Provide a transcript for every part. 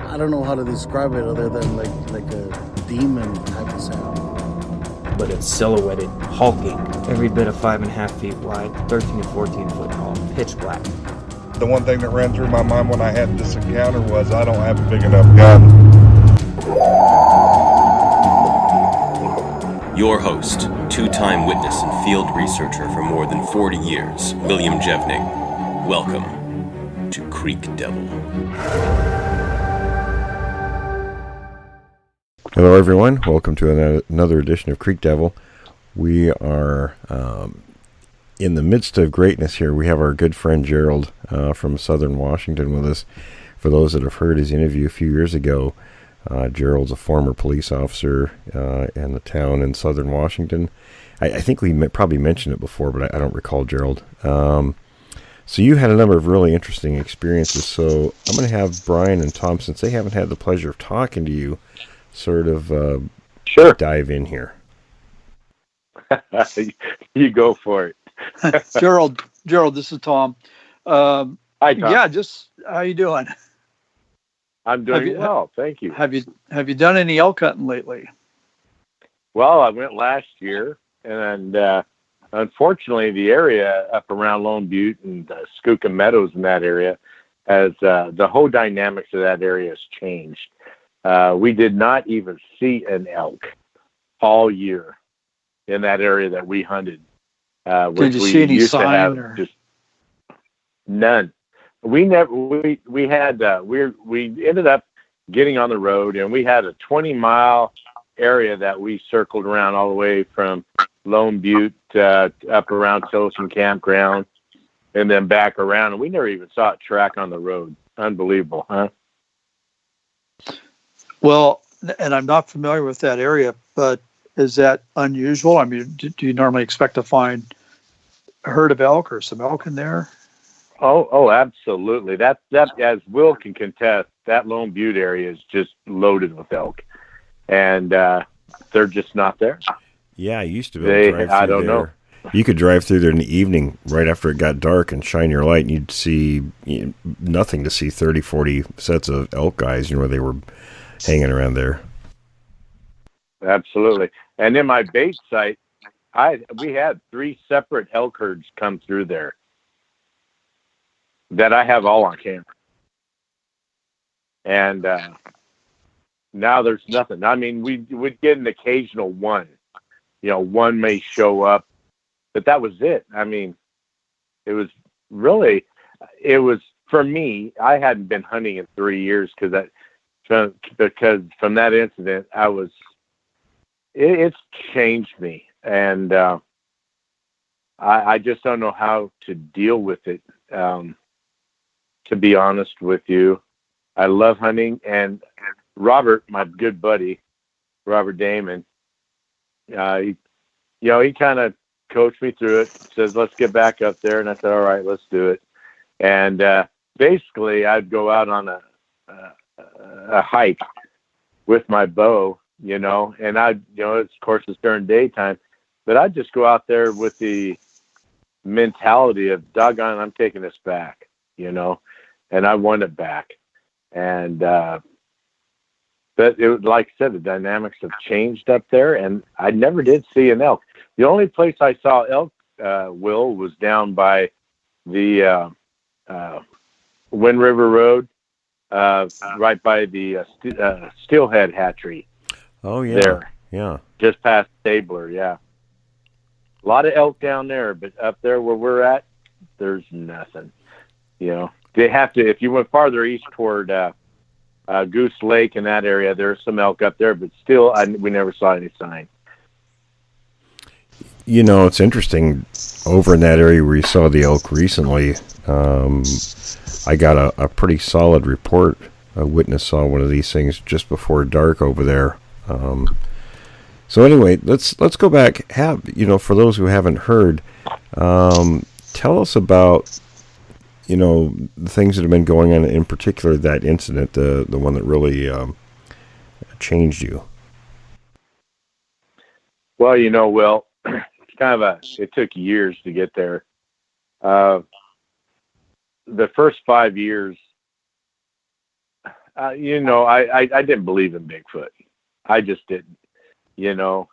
I don't know how to describe it other than like a demon type of sound. But it's silhouetted, hulking, every bit of 5.5 feet wide, 13 to 14 foot tall, pitch black. The one thing that ran through my mind when I had this encounter was I don't have a big enough gun. Your host, two-time witness and field researcher for more than 40 years, William Jevning. Welcome to Creek Devil. Hello everyone, welcome to another edition of Creek Devil. We are in the midst of greatness here. We have our good friend Gerald from Southern Washington with us. For those that have heard his interview a few years ago, Gerald's a former police officer in the town in Southern Washington. I think we probably mentioned it before, but I don't recall Gerald. So you had a number of really interesting experiences. So I'm going to have Brian and Tom, since they haven't had the pleasure of talking to you, sort of Sure. dive in here. You go for it. Gerald, this is Tom. Hi, Tom. Yeah, just how you doing? I'm doing well, thank you. Have you done any elk hunting lately? Well, I went last year, and unfortunately, the area up around Lone Butte and Skookum Meadows in that area has the whole dynamics of that area has changed. We did not even see an elk all year in that area that we hunted. Did you see any sign or just none? We ended up getting on the road, and we had a 20-mile area that we circled around all the way from Lone Butte up around Tillotson Campground and then back around, and we never even saw a track on the road. Unbelievable, huh? Well, and I'm not familiar with that area, but is that unusual? I mean, do you normally expect to find a herd of elk or some elk in there? Oh, absolutely. That as Will can contest, that Lone Butte area is just loaded with elk, and they're just not there. Yeah, I used to be able to drive through I don't there. know. You could drive through there in the evening right after it got dark and shine your light, and you'd see nothing to see 30, 40 sets of elk eyes, where they were hanging around there. Absolutely. And in my bait site, we had 3 separate elk herds come through there that I have all on camera. And now there's nothing. I mean, we would get an occasional one. One may show up, but that was it. I mean, it was for me, I hadn't been hunting in 3 years because from that incident, it's changed me. And I just don't know how to deal with it. To be honest with you, I love hunting, and Robert, my good buddy, Robert Damon, he kind of coached me through it, says, let's get back up there. And I said, all right, let's do it. And basically I'd go out on a hike with my bow, and of course it's during daytime, but I'd just go out there with the mentality of doggone, I'm taking this back, and I want it back. And, but it, like I said, the dynamics have changed up there, and I never did see an elk. The only place I saw elk, Will, was down by the Wind River Road, right by the Steelhead Hatchery. Oh, yeah. There. Yeah. Just past Stabler, yeah. A lot of elk down there, but up there where we're at, there's nothing. They have to, if you went farther east toward Goose Lake in that area, there's some elk up there, but still, we never saw any sign. It's interesting, over in that area where you saw the elk recently, I got a pretty solid report. A witness saw one of these things just before dark over there. So anyway, let's go back. For those who haven't heard, tell us about the things that have been going on, in particular that incident, the one that really changed you. Well, Will, it's kind of it took years to get there. The first 5 years, You know, I didn't believe in Bigfoot. I just didn't. You know,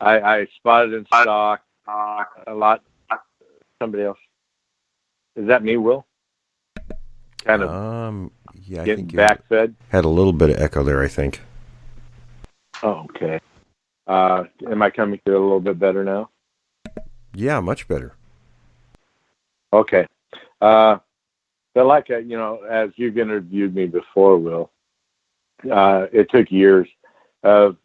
I spotted and stalked a lot. Somebody else. Is that me, Will? Kind of yeah, I getting think you backfed. had a little bit of echo there, I think. Oh, okay. Am I coming through a little bit better now? Yeah, much better. Okay. But like, you know, as you've interviewed me before, Will, it took years of,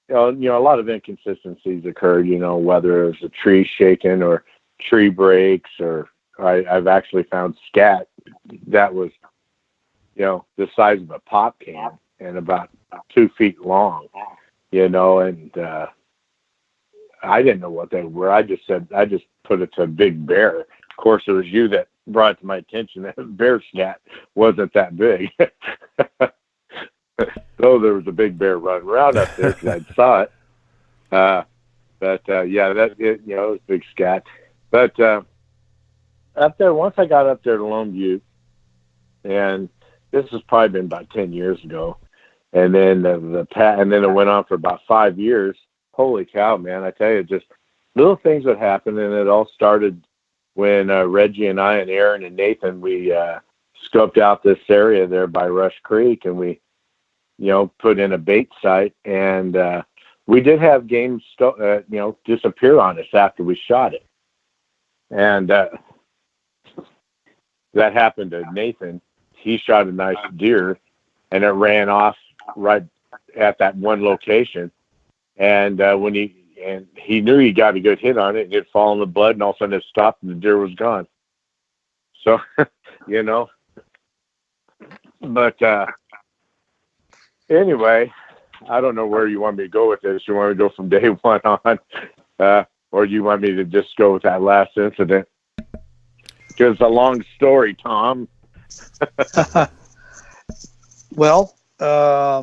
you know, a lot of inconsistencies occurred, you know, whether it was a tree shaking or tree breaks, or I've actually found scat that was, you know, the size of a pop can and about 2 feet long, you know, and I didn't know what they were. I just put it to a big bear. Of course, it was you that brought to my attention that bear scat wasn't that big. Though there was a big bear running around up there because I saw it. Yeah, that it, you know, it was big scat. But up there, once I got up there to Lone Butte, and this has probably been about 10 years ago, and then and then it went on for about 5 years. Holy cow, man! I tell you, just little things would happen, and it all started when Reggie and I and Aaron and Nathan, we scoped out this area there by Rush Creek, and we, you know, put in a bait site, and we did have game, you know, disappear on us after we shot it, and that happened to Nathan. He shot a nice deer, and it ran off right at that one location, and when he knew he got a good hit on it, and it fall in the blood, and all of a sudden it stopped, and the deer was gone. So, you know, but anyway, I don't know where you want me to go with this. You want me to go from day one on, or do you want me to just go with that last incident? Because it's a long story, Tom. Well, why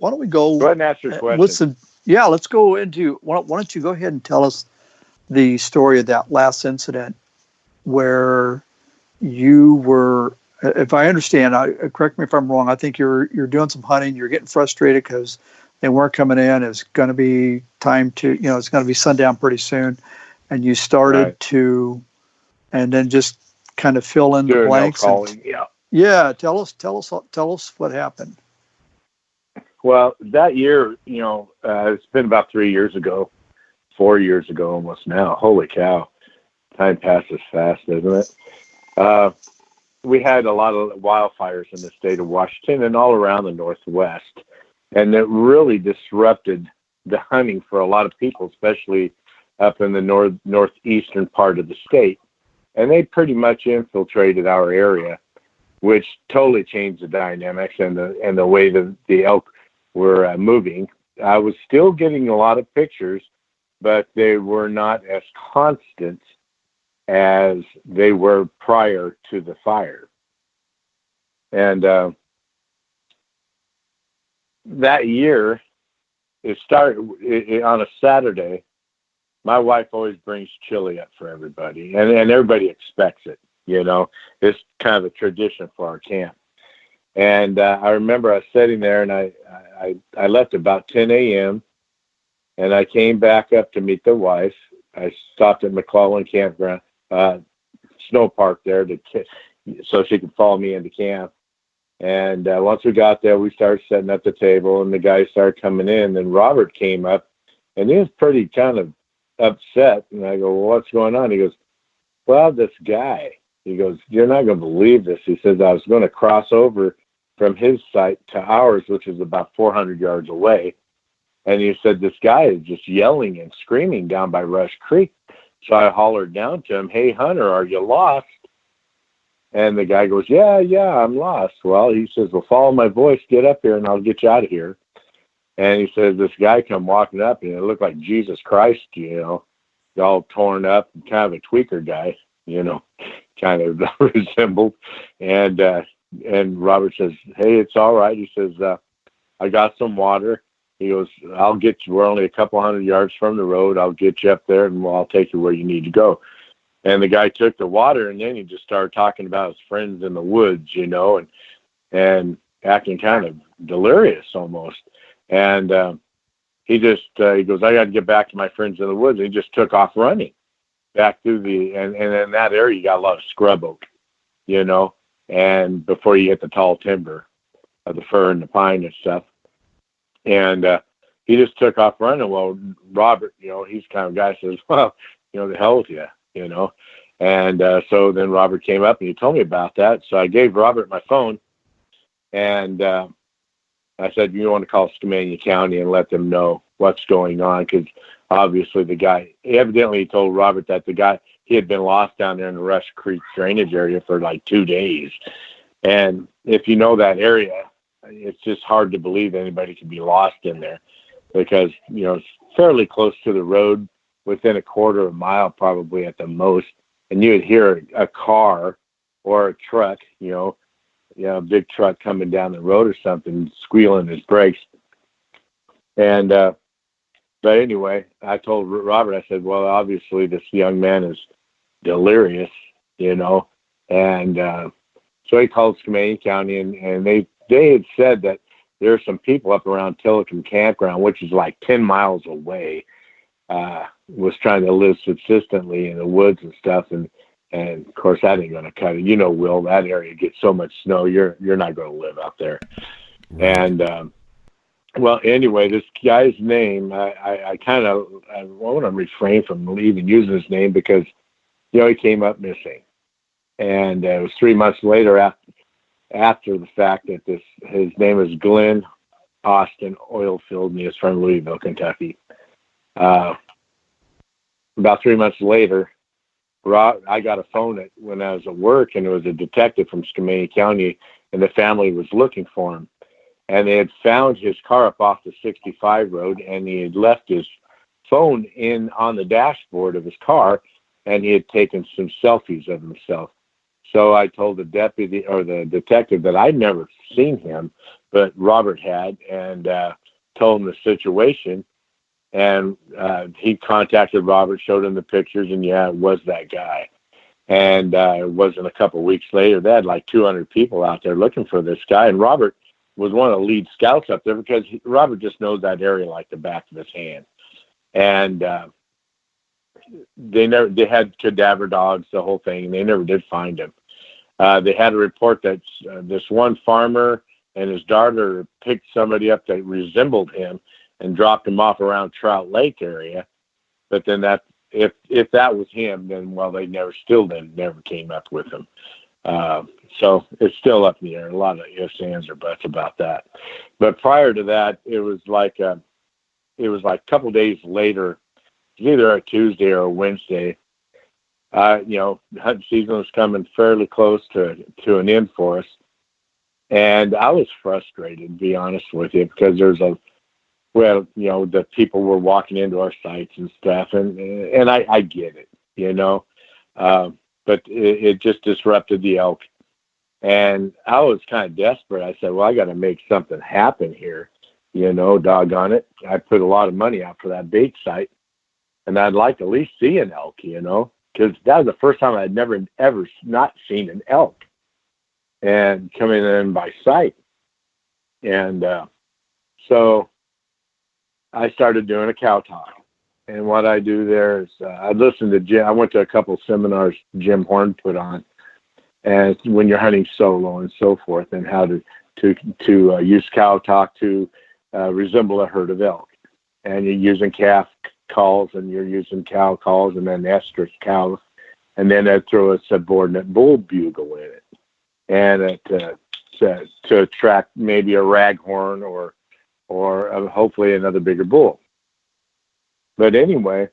don't we go ahead and ask your question. Listen, yeah, let's go into, why don't you go ahead and tell us the story of that last incident where you were, if I understand, correct me if I'm wrong, I think you're doing some hunting, you're getting frustrated because they weren't coming in. It's going to be time to, you know, it's going to be sundown pretty soon. And you started to, and then just kind of fill in the blanks. Yeah. Tell us what happened. Well, that year, you know, it's been about 3 years ago, 4 years ago almost now. Holy cow. Time passes fast, doesn't it? We had a lot of wildfires in the state of Washington and all around the Northwest. And it really disrupted the hunting for a lot of people, especially up in the northeastern part of the state. And they pretty much infiltrated our area, which totally changed the dynamics and the way the elk were moving. I was still getting a lot of pictures, but they were not as constant as they were prior to the fire. And that year, it started on a Saturday. My wife always brings chili up for everybody, and everybody expects it. You know, it's kind of a tradition for our camp. And I remember I was sitting there, and I left about 10 a.m., and I came back up to meet the wife. I stopped at McClellan Campground, snow park there, so she could follow me into camp. And once we got there, we started setting up the table, and the guys started coming in. And Robert came up, and he was pretty kind of upset. And I go, well, what's going on? He goes, well, this guy. He goes, you're not going to believe this. He says, I was going to cross over from his site to ours, which is about 400 yards away. And he said, this guy is just yelling and screaming down by Rush Creek. So I hollered down to him, hey, Hunter, are you lost? And the guy goes, yeah, I'm lost. Well, he says, well, follow my voice, get up here, and I'll get you out of here. And he says, this guy come walking up, and it looked like Jesus Christ, you know, all torn up, kind of a tweaker guy, you know, kind of resembled. And Robert says, hey, it's all right. He says, I got some water. He goes, I'll get you. We're only a couple hundred yards from the road. I'll get you up there, and I'll take you where you need to go. And the guy took the water, and then he just started talking about his friends in the woods, you know, and acting kind of delirious almost. And he goes, I got to get back to my friends in the woods. And he just took off running back through and in that area, you got a lot of scrub oak, and before you hit the tall timber of the fir and the pine and stuff. And he just took off running. Well, Robert, he's the kind of guy says, well, the hell with you, And so then Robert came up and he told me about that. So I gave Robert my phone, and I said, you want to call SKAMANIA County and let them know what's going on, because obviously the guy, evidently told Robert that the guy, he had been lost down there in the Rush Creek drainage area for like 2 days. And if you know that area, it's just hard to believe anybody could be lost in there, because, it's fairly close to the road, within a quarter of a mile probably at the most. And you would hear a car or a truck, a big truck coming down the road or something, squealing his brakes. And, but anyway, I told Robert, I said, well, obviously this young man is delirious, and so he called SKAMANIA County, and they had said that there are some people up around Tillicum Campground, which is like 10 miles away, was trying to live subsistently in the woods and stuff, and of course that ain't going to cut it. Will, that area gets so much snow, you're not going to live out there. And well, anyway, this guy's name, I want to refrain from even using his name, because he came up missing, and it was 3 months later after the fact that his name is Glenn Austin Oilfield, and he is from Louisville, Kentucky. About 3 months later, I got a phone when I was at work, and it was a detective from SKAMANIA County, and the family was looking for him. And they had found his car up off the 65 road, and he had left his phone on the dashboard of his car, and he had taken some selfies of himself. So I told the deputy or the detective that I'd never seen him, but Robert had, and told him the situation. And he contacted Robert, showed him the pictures, and yeah, it was that guy. And it wasn't a couple of weeks later, they had like 200 people out there looking for this guy. And Robert was one of the lead scouts up there, because Robert just knows that area like the back of his hand. And they had cadaver dogs, the whole thing, and they never did find him. They had a report that this one farmer and his daughter picked somebody up that resembled him and dropped him off around Trout Lake area. But then if that was him, then, well, they never came up with him. So it's still up in the air. A lot of ifs, ands, or buts about that. But prior to that, it was like a couple days later, either a Tuesday or a Wednesday. Hunt season was coming fairly close to an end for us, and I was frustrated, to be honest with you, because the people were walking into our sites and stuff, and I get it, but it just disrupted the elk. And I was kind of desperate. I said, well, I got to make something happen here, doggone it. I put a lot of money out for that bait site, and I'd like to at least see an elk, because that was the first time I'd never, ever not seen an elk and coming in by sight. And so I started doing a cow talk. And what I do there is I listened to Jim. I went to a couple seminars Jim Horn put on, and when you're hunting solo and so forth, and how to use cow talk to resemble a herd of elk. And you're using calf calls, and you're using cow calls, and then estrus cows, and then I throw a subordinate bull bugle in it, and to attract maybe a raghorn or hopefully another bigger bull. But anyway,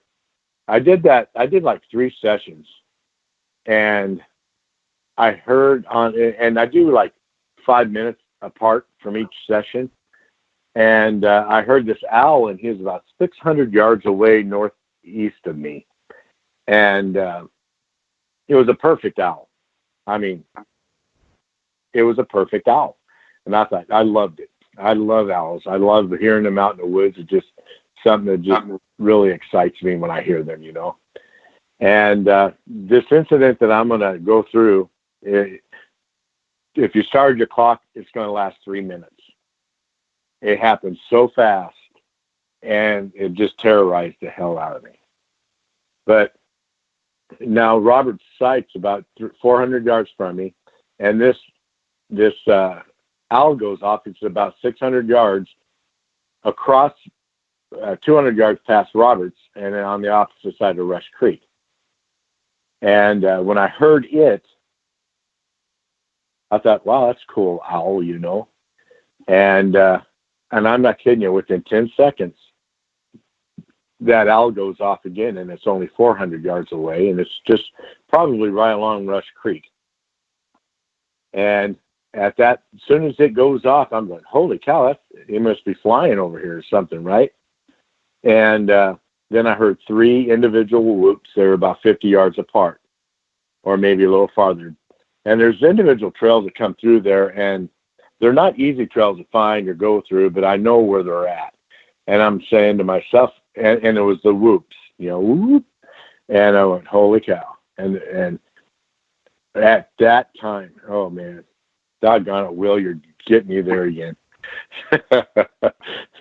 I did that. I did like 3 sessions, and I heard and I do like 5 minutes apart from each session. And I heard this owl, and he was about 600 yards away northeast of me. And it was a perfect owl. I mean, it was a perfect owl. And I thought, I loved it. I love owls. I love hearing them out in the woods. It's just something that just really excites me when I hear them, And this incident that I'm going to go through, if you started your clock, it's going to last 3 minutes. It happened so fast, and it just terrorized the hell out of me. But now Robert's site's about 400 yards from me, and this owl goes off. It's about 600 yards across, 200 yards past Roberts, and then on the opposite side of Rush Creek. And when I heard it, I thought, wow, that's a cool owl, you know. And I'm not kidding you, within 10 seconds, that owl goes off again, and it's only 400 yards away, and it's just probably right along Rush Creek. And at that, as soon as it goes off, I'm like, holy cow, it must be flying over here or something, right? And then I heard 3 individual whoops. They were about 50 yards apart, or maybe a little farther. And there's individual trails that come through there, and they're not easy trails to find or go through, but I know where they're at. And I'm saying to myself, and it was the whoops, you know, whoop. And I went, holy cow. And at that time, oh man, doggone it, Will, you're getting me there again.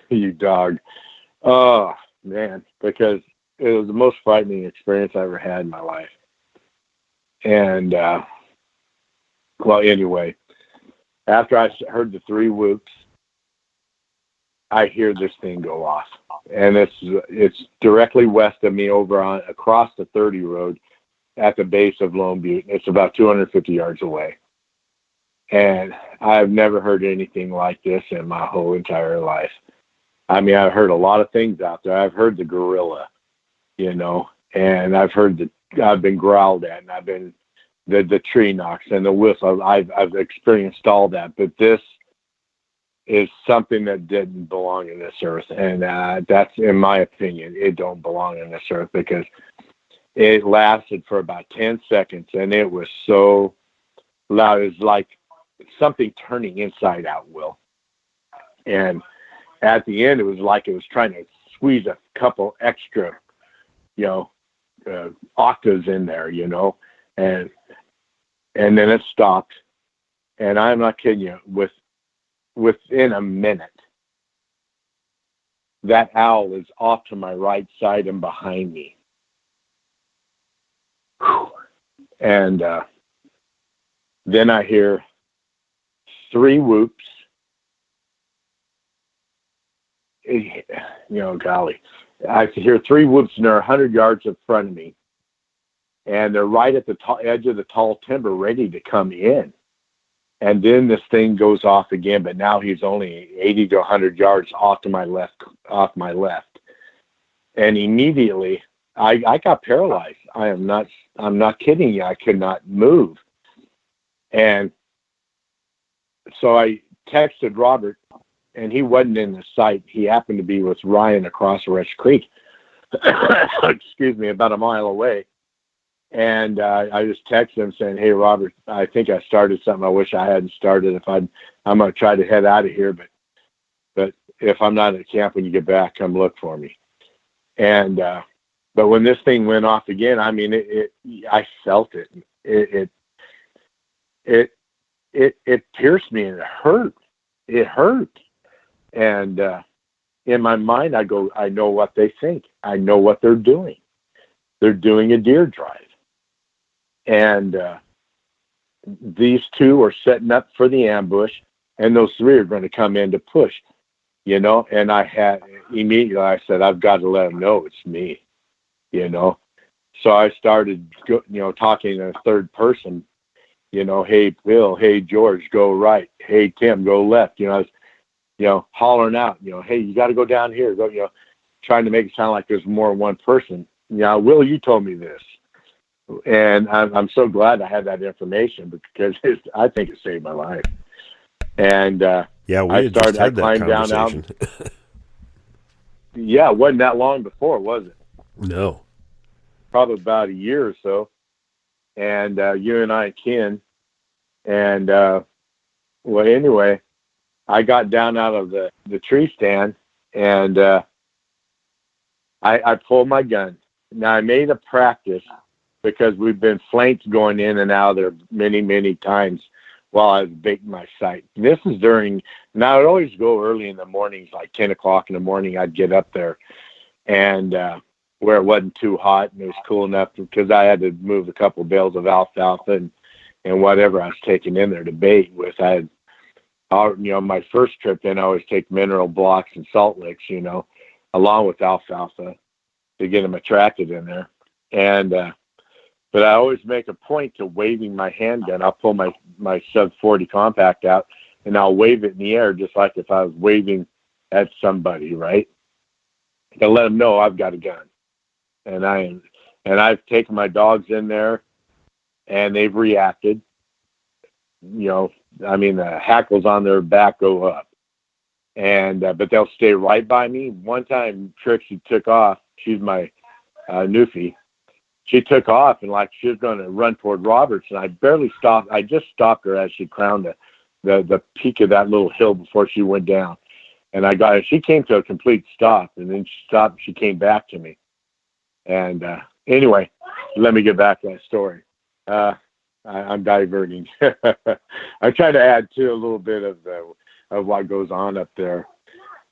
You dog. Oh man, because it was the most frightening experience I ever had in my life. And, well, anyway, after I heard the 3 whoops, I hear this thing go off, and it's directly west of me over on across the 30 road at the base of Lone Butte. It's about 250 yards away. And I've never heard anything like this in my whole entire life. I mean, I've heard a lot of things out there. I've heard the gorilla, you know, and I've been growled at, and I've been the tree knocks and the whistle. I've experienced all that, but this is something that didn't belong in this earth. And that's, in my opinion, it don't belong in this earth, because it lasted for about 10 seconds, and it was so loud. It was like something turning inside out, Will. And at the end, it was like it was trying to squeeze a couple extra, you know, octaves in there, you know, and then it stopped. And I'm not kidding you, within a minute, that owl is off to my right side and behind me. Whew. And then I hear 3 whoops. You know, golly, I hear 3 whoops, and they're 100 yards in front of me, and they're right at the edge of the tall timber, ready to come in. And then this thing goes off again, but now he's only 80 to 100 yards off my left. And immediately I got paralyzed. I'm not kidding you. I could not move. And so I texted Robert, and he wasn't in the site. He happened to be with Ryan across Rush Creek, excuse me, about a mile away. And I just texted him saying, hey, Robert, I think I started something I wish I hadn't started. I'm going to try to head out of here, but if I'm not at camp when you get back, come look for me. And but when this thing went off again, I mean, I felt it. It pierced me, and it hurt. It hurt. And in my mind, I go, I know what they think. I know what they're doing. They're doing a deer drive. And these 2 are setting up for the ambush, and those 3 are going to come in to push, you know. And immediately I said, I've got to let them know it's me, you know. So I started, you know, talking in a third person, you know, hey, Bill, hey, George, go right. Hey, Tim, go left. You know, I was, you know, hollering out, you know, hey, you got to go down here. Go, you know, trying to make it sound like there's more than one person. Yeah, Will, you told me this. And I'm so glad I had that information, because I think it saved my life. And yeah, I climbed down out. Yeah, it wasn't that long before, was it? No. Probably about a year or so. And you and I kin. And well, anyway, I got down out of the tree stand, and I pulled my gun. Now, I made a practice, because we've been flanked going in and out there many, many times while I was baiting my sight. This is during, now I'd always go early in the mornings, like 10 o'clock in the morning. I'd get up there and where it wasn't too hot and it was cool enough, because I had to move a couple bales of alfalfa and whatever I was taking in there to bait with. I had, my first trip in, I always take mineral blocks and salt licks, along with alfalfa to get them attracted in there. And, but I always make a point to waving my handgun. I'll pull my sub 40 compact out and I'll wave it in the air, just like if I was waving at somebody, right? To let them know I've got a gun. And I've taken my dogs in there and they've reacted. The hackles on their back go up. And, but they'll stay right by me. One time Trixie took off. She's my Newfie. She took off and like she was going to run toward Roberts, and I barely stopped. I just stopped her as she crowned the peak of that little hill before she went down. And she came to a complete stop, and then she stopped. She came back to me. And anyway, let me get back to that story. I'm diverting. I'm trying to add to a little bit of what goes on up there.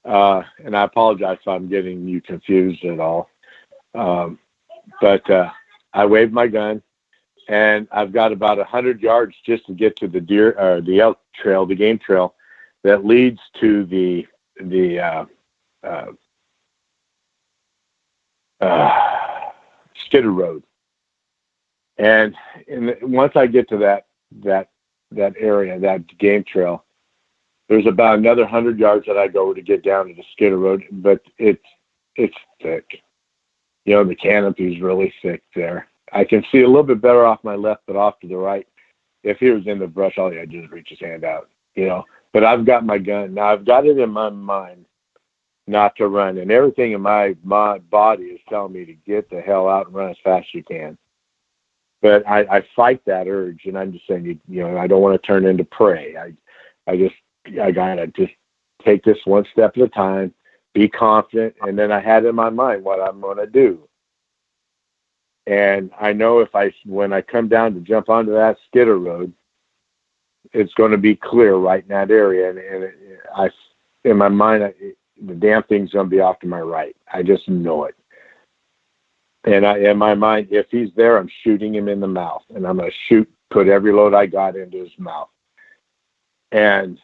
And I apologize if I'm getting you confused at all. But I waved my gun, and I've got about 100 yards just to get to the elk trail, the game trail that leads to the skidder road. And once I get to that area, that game trail, there's about another 100 yards that I go to get down to the skidder road, but it's thick. The canopy's really thick there. I can see a little bit better off my left, but off to the right. If he was in the brush, all he had to do is reach his hand out, But I've got my gun. Now, I've got it in my mind not to run, and everything in my body is telling me to get the hell out and run as fast as you can. But I fight that urge, and I'm just saying, I don't want to turn into prey. I gotta just take this one step at a time, be confident, and then I had in my mind what I'm going to do. And I know when I come down to jump onto that skidder road, it's going to be clear right in that area. And in my mind, the damn thing's going to be off to my right. I just know it. And in my mind, if he's there, I'm shooting him in the mouth, and I'm going to put every load I got into his mouth. And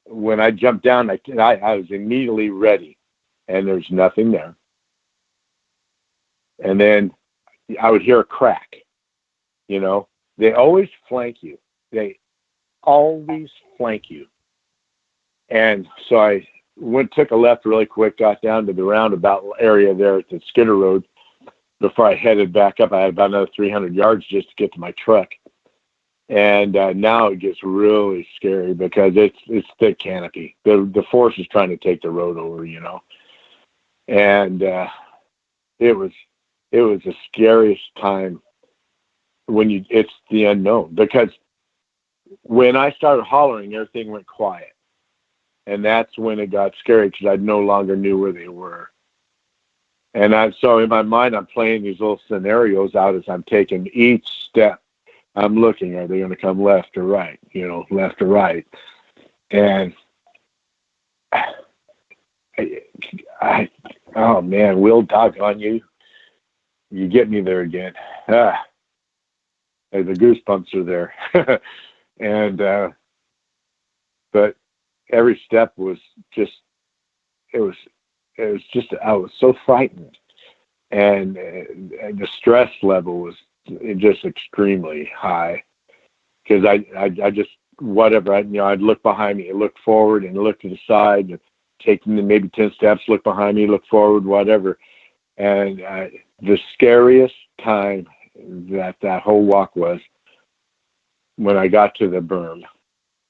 when I jumped down, I was immediately ready, and there's nothing there. And then I would hear a crack. They always flank you. They always flank you. And so I took a left really quick, got down to the roundabout area there at the skidder road. Before I headed back up, I had about another 300 yards just to get to my truck. And now it gets really scary because it's thick canopy. The force is trying to take the road over, And it was the scariest time when it's the unknown. Because when I started hollering, everything went quiet. And that's when it got scary because I no longer knew where they were. And so in my mind, I'm playing these little scenarios out as I'm taking each step. I'm looking, are they going to come left or right? Left or right. And oh man, Will, doggone you. You get me there again. The goosebumps are there. And, but every step was just, I was so frightened. And the stress level was just extremely high because I just, whatever, I'd look behind me, look forward and look to the side, and take maybe 10 steps, look behind me, look forward, whatever. And the scariest time that whole walk was when I got to the berm,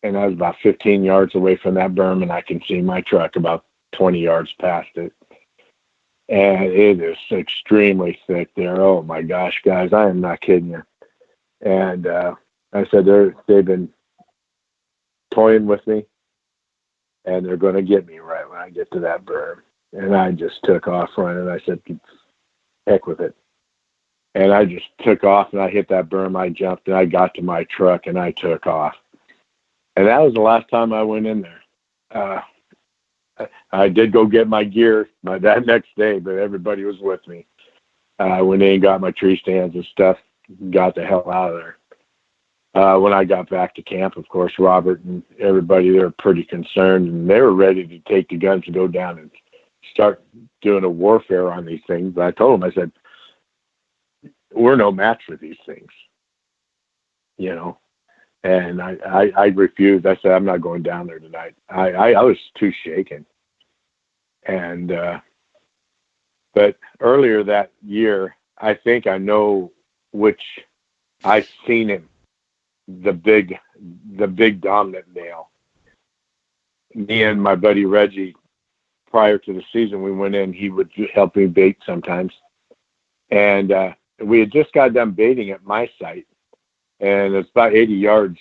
and I was about 15 yards away from that berm, and I can see my truck about 20 yards past it. And it is extremely thick there. Oh my gosh, guys, I am not kidding you. And I said, they've been toying with me, and they're going to get me right when I get to that berm. And I just took off running. I said, heck with it. And I just took off, and I hit that berm. I jumped, and I got to my truck, and I took off. And that was the last time I went in there. I did go get my gear that next day, but everybody was with me. I went in and got my tree stands and stuff, got the hell out of there. When I got back to camp, of course, Robert and everybody, they were pretty concerned, and they were ready to take the guns and go down and start doing a warfare on these things. But I told them, I said, we're no match for these things, you know. And I refused. I said, I'm not going down there tonight. I was too shaken. And but earlier that year, I think I know which I've seen him, the big dominant male. Me and my buddy Reggie, prior to the season, we went in. He would help me bait sometimes, and we had just got done baiting at my site, and it's about 80 yards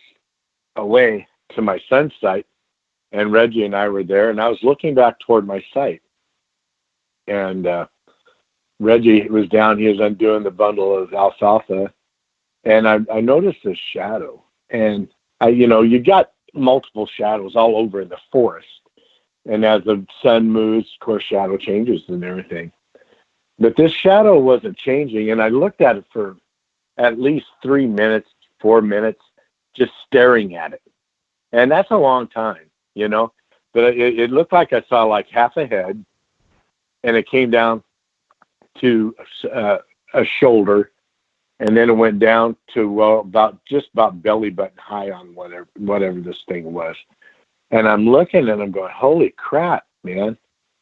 away to my son's site. And Reggie and I were there, and I was looking back toward my site, and Reggie was down. He was undoing the bundle of alfalfa, and I noticed this shadow. And you got multiple shadows all over in the forest. And as the sun moves, of course, shadow changes and everything. But this shadow wasn't changing, and I looked at it for at least 3 minutes, 4 minutes, just staring at it. And that's a long time, you know. But it looked like I saw like half a head, and it came down to a shoulder, and then it went down to about belly button high on whatever this thing was. And I'm looking and I'm going, holy crap, man.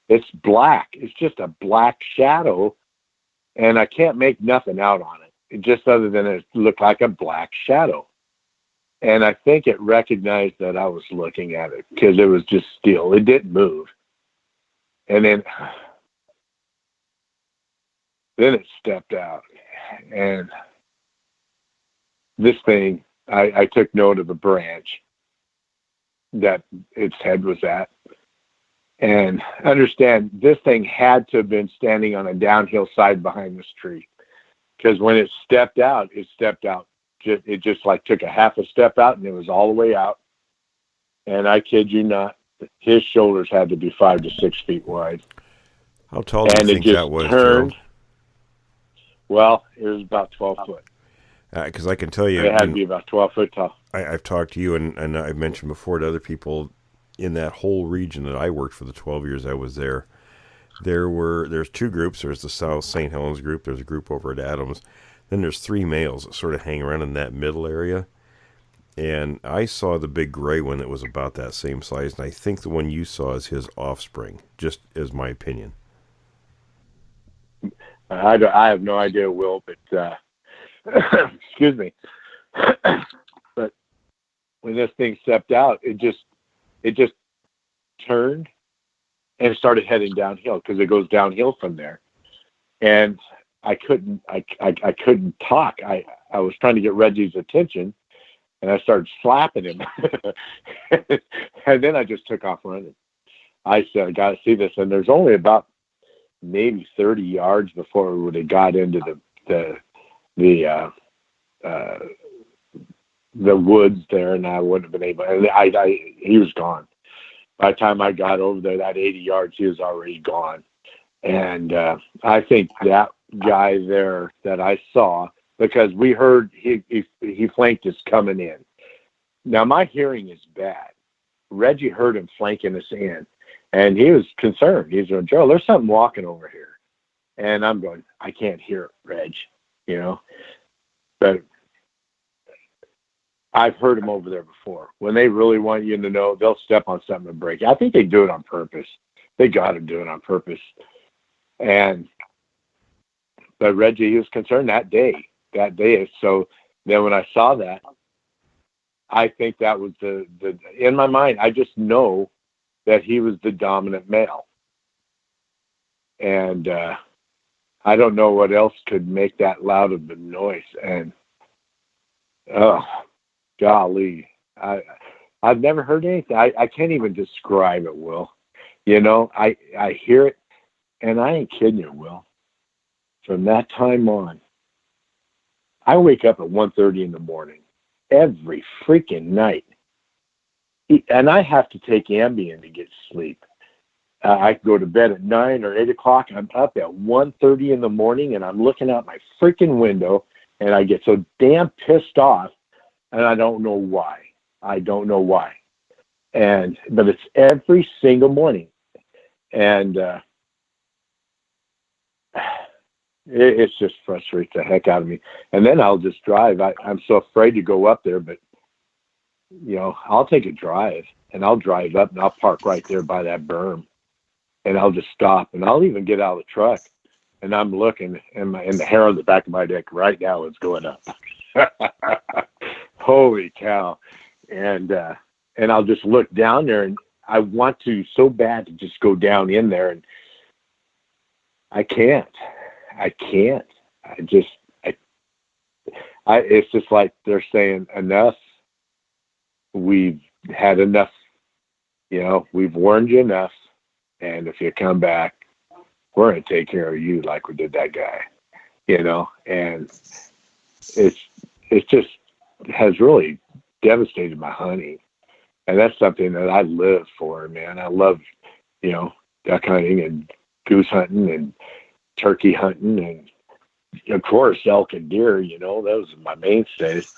It's black. It's just a black shadow, and I can't make nothing out on it. Just other than it looked like a black shadow. And I think it recognized that I was looking at it because it was just still. It didn't move. And then it stepped out. And this thing, I took note of a branch that its head was at. And understand, this thing had to have been standing on a downhill side behind this tree. Because when it stepped out. It just like took a half a step out, and it was all the way out. And I kid you not, his shoulders had to be 5 to 6 feet wide. How tall do you think that was, turned. Gerald? Well, it was about 12 foot. Because I can tell you, it had to be about 12 foot tall. I've talked to you, and I've mentioned before to other people in that whole region that I worked for the 12 years I was there. There's two groups. There's the South St. Helens group. There's a group over at Adams. Then there's 3 males that sort of hang around in that middle area. And I saw the big gray one that was about that same size, and I think the one you saw is his offspring, just as my opinion. I have no idea, Will, but excuse me. But when this thing stepped out, it just turned and started heading downhill, because it goes downhill from there. And I couldn't talk. I was trying to get Reggie's attention, and I started slapping him. And then I just took off running. I said, I got to see this. And there's only about maybe 30 yards before it would have got into the woods there, and I wouldn't have been able. And he was gone. By the time I got over there, that 80 yards, he was already gone. And I think that guy there that I saw, because we heard he flanked us coming in. Now, my hearing is bad. Reggie heard him flanking us in, and he was concerned. He's going, Joe, there's something walking over here. And I'm going, I can't hear it, Reg, you know. But I've heard them over there before. When they really want you to know, they'll step on something to break. I think they do it on purpose. They got to do it on purpose. But Reggie, he was concerned that day. So then when I saw that, I think that was the in my mind, I just know that he was the dominant male. And I don't know what else could make that loud of a noise. And oh, golly, I've never heard anything. I can't even describe it, Will. You know, I hear it, and I ain't kidding you, Will. From that time on, I wake up at 1:30 in the morning every freaking night, and I have to take Ambien to get sleep. I go to bed at 9 or 8 o'clock. I'm up at 1:30 in the morning, and I'm looking out my freaking window, and I get so damn pissed off, and I don't know why. But it's every single morning, and it just frustrates the heck out of me. And then I'll just drive. I'm so afraid to go up there, but I'll take a drive, and I'll drive up, and I'll park right there by that berm, and I'll just stop, and I'll even get out of the truck, and I'm looking, and the hair on the back of my neck right now is going up. Holy cow! And I'll just look down there, and I want to so bad to just go down in there, and I can't. It's just like they're saying, enough. We've had enough. We've warned you enough, and if you come back, we're going to take care of you like we did that guy. And it just has really devastated my hunting. And that's something that I live for, man. I love, duck hunting and goose hunting and turkey hunting and, of course, elk and deer, those are my mainstays.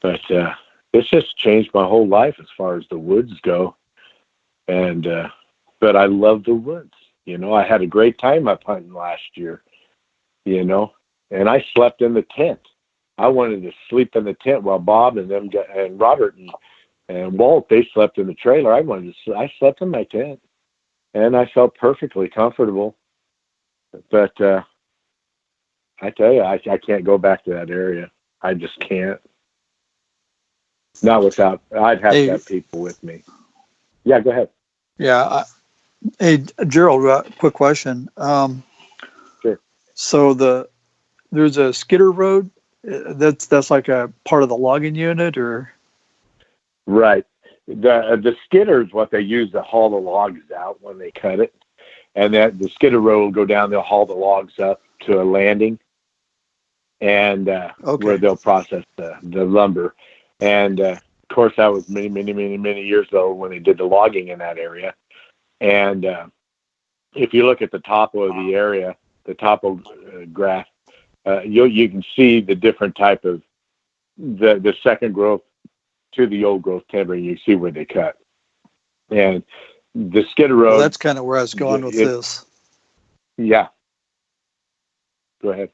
But it's just changed my whole life as far as the woods go. And but I love the woods. I had a great time up hunting last year, and I slept in the tent. I wanted to sleep in the tent while Bob and them and Robert and Walt, they slept in the trailer. I slept in my tent, and I felt perfectly comfortable. But I tell you, I can't go back to that area. I just can't. Not without, I'd have to have people with me. Yeah, go ahead. Yeah. Hey, Gerald, quick question. Sure. So there's a skidder road. That's like a part of the logging unit, or? Right. The skidder is what they use to haul the logs out when they cut it. And that the skidder road will go down, they'll haul the logs up to a landing, and where they'll process the lumber. And of course, that was many, many, many, many years ago when they did the logging in that area. And if you look at the top of the area, the topograph, you can see the different type of the second growth to the old growth timber, and you see where they cut. And the skidder road. Well, that's kind of where I was going with this. Yeah. Go ahead.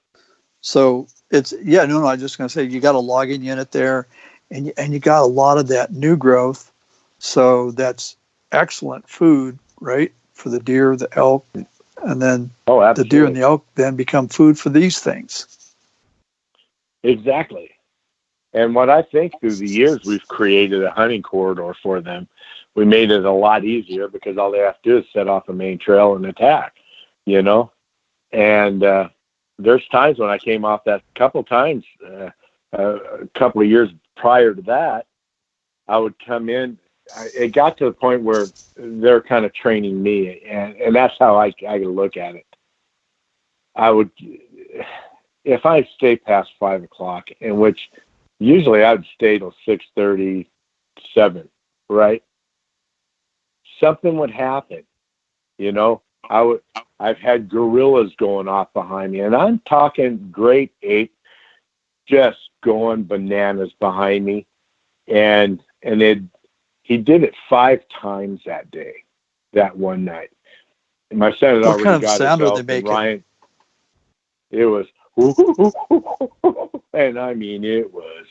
So I was just going to say, you got a logging unit there, and you got a lot of that new growth. So that's excellent food, right? For the deer, the elk, and then the deer and the elk then become food for these things. Exactly. And what I think through the years, we've created a hunting corridor for them. We made it a lot easier because all they have to do is set off a main trail and attack, And there's times when I came off that couple times, a couple of years prior to that, I would come in. It got to the point where they're kind of training me, and that's how I look at it. I would, if I stay past 5 o'clock, in which usually I would stay till 6:30, 7, right? Something would happen, I've had gorillas going off behind me, and I'm talking great ape just going bananas behind me, and he did it 5 times that day, that one night. And my son had already got his belt, and Ryan, it was, and I mean, it was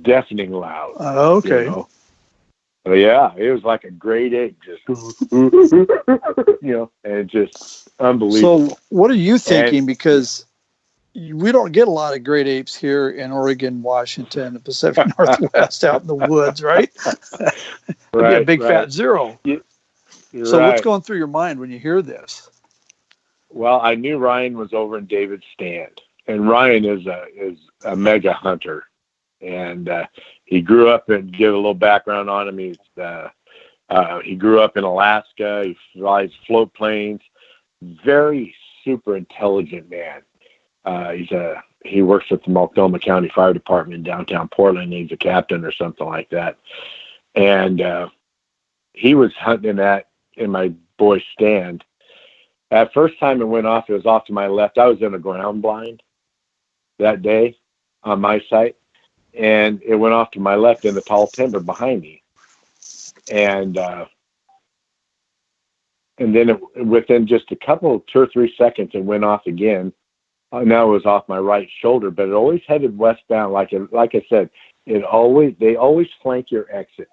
deafening loud. Okay. But yeah, it was like a great ape, just, and just unbelievable. So what are you thinking? Because we don't get a lot of great apes here in Oregon, Washington, the Pacific Northwest, out in the woods, right? It'd be a big fat zero. So what's going through your mind when you hear this? Well, I knew Ryan was over in David's stand, and Ryan is a mega hunter. And he grew up, and give a little background on him. He grew up in Alaska. He flies float planes. Very super intelligent man. He works at the Multnomah County Fire Department in downtown Portland. He's a captain or something like that. And he was hunting that in my boy's stand. At first time it went off, it was off to my left. I was in a ground blind that day on my site, and it went off to my left in the tall timber behind me. And then within just a couple, 2 or 3 seconds, it went off again. Now it was off my right shoulder, but it always headed westbound. Like I said, they always flank your exit.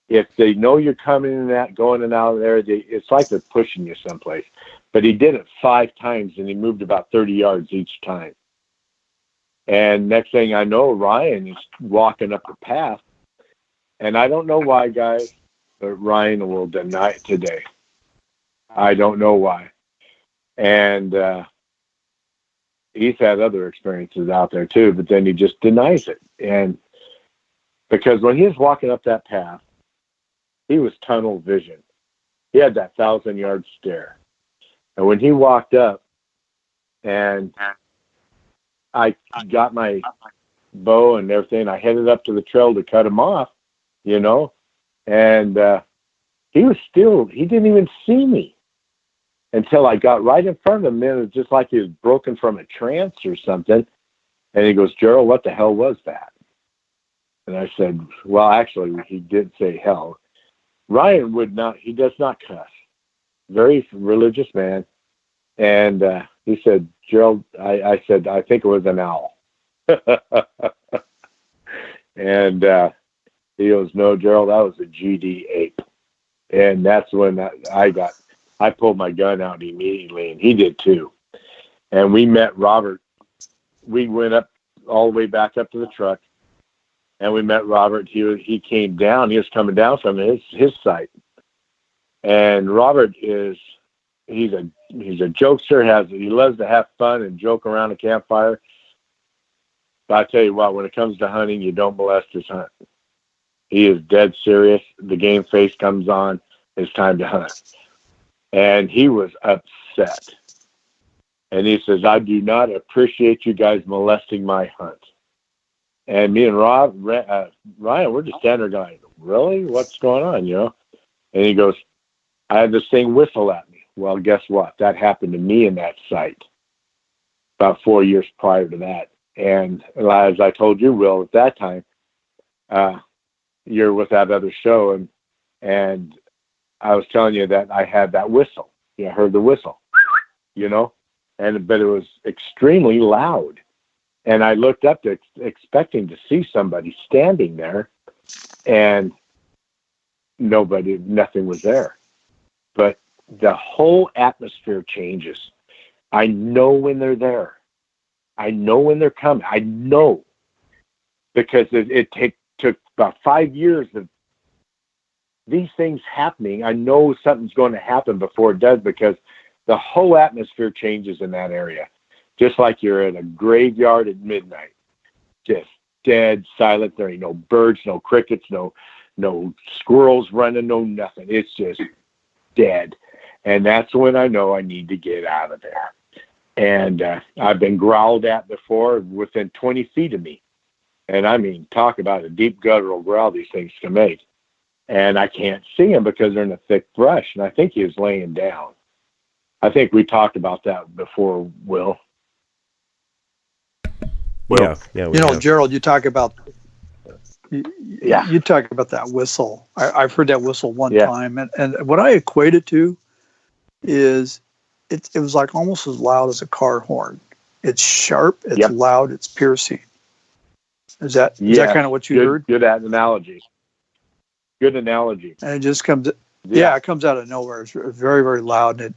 If they know you're coming in that, going in out of there, it's like they're pushing you someplace. But he did it 5 times, and he moved about 30 yards each time. And next thing I know, Ryan is walking up the path. And I don't know why, guys, but Ryan will deny it today. I don't know why. And he's had other experiences out there too, but then he just denies it. And because when he was walking up that path, he was tunnel vision. He had that 1,000-yard stare. And when he walked up, and I got my bow and everything, I headed up to the trail to cut him off, and he didn't even see me until I got right in front of him. And it was just like he was broken from a trance or something. And he goes, "Gerald, what the hell was that?" And I said, well, actually, he did say hell. Ryan he does not cuss. Very religious man. And he said, "Gerald," I said, "I think it was an owl." And he goes, "No, Gerald, that was a GD ape." And that's when I pulled my gun out immediately, and he did too. And we met Robert. We went up all the way back up to the truck, and we met Robert. He came down. He was coming down from his site. And Robert he's a jokester. He loves to have fun and joke around a campfire. But I tell you what, when it comes to hunting, you don't molest his hunt. He is dead serious. The game face comes on. It's time to hunt. And he was upset. And he says, "I do not appreciate you guys molesting my hunt." And me and Ryan, we're just standing there going, "Really? What's going on?" And he goes, "I had this thing whistle at me." Well, guess what? That happened to me in that site about 4 years prior to that. And as I told you, Will, at that time, you're with that other show, and I was telling you that I had that whistle. I heard the whistle, but it was extremely loud. And I looked up expecting to see somebody standing there, and nothing was there. But the whole atmosphere changes. I know when they're there. I know when they're coming. I know, because it took about 5 years of these things happening. I know something's going to happen before it does, because the whole atmosphere changes in that area. Just like you're at a graveyard at midnight, just dead silent. There ain't no birds, no crickets, no squirrels running, no nothing. It's just dead. And that's when I know I need to get out of there. And I've been growled at before within 20 feet of me. And I mean, talk about a deep guttural growl these things can make. And I can't see them because they're in a thick brush. And I think he was laying down. I think we talked about that before, Will. Yeah. Gerald, you talk about you talk about that whistle. I've heard that whistle one time, and what I equate it to is it was like almost as loud as a car horn. It's sharp, it's loud, it's piercing. Is that kind of what you heard? Good analogy. Good analogy. And it just comes, it comes out of nowhere. It's very, very loud, and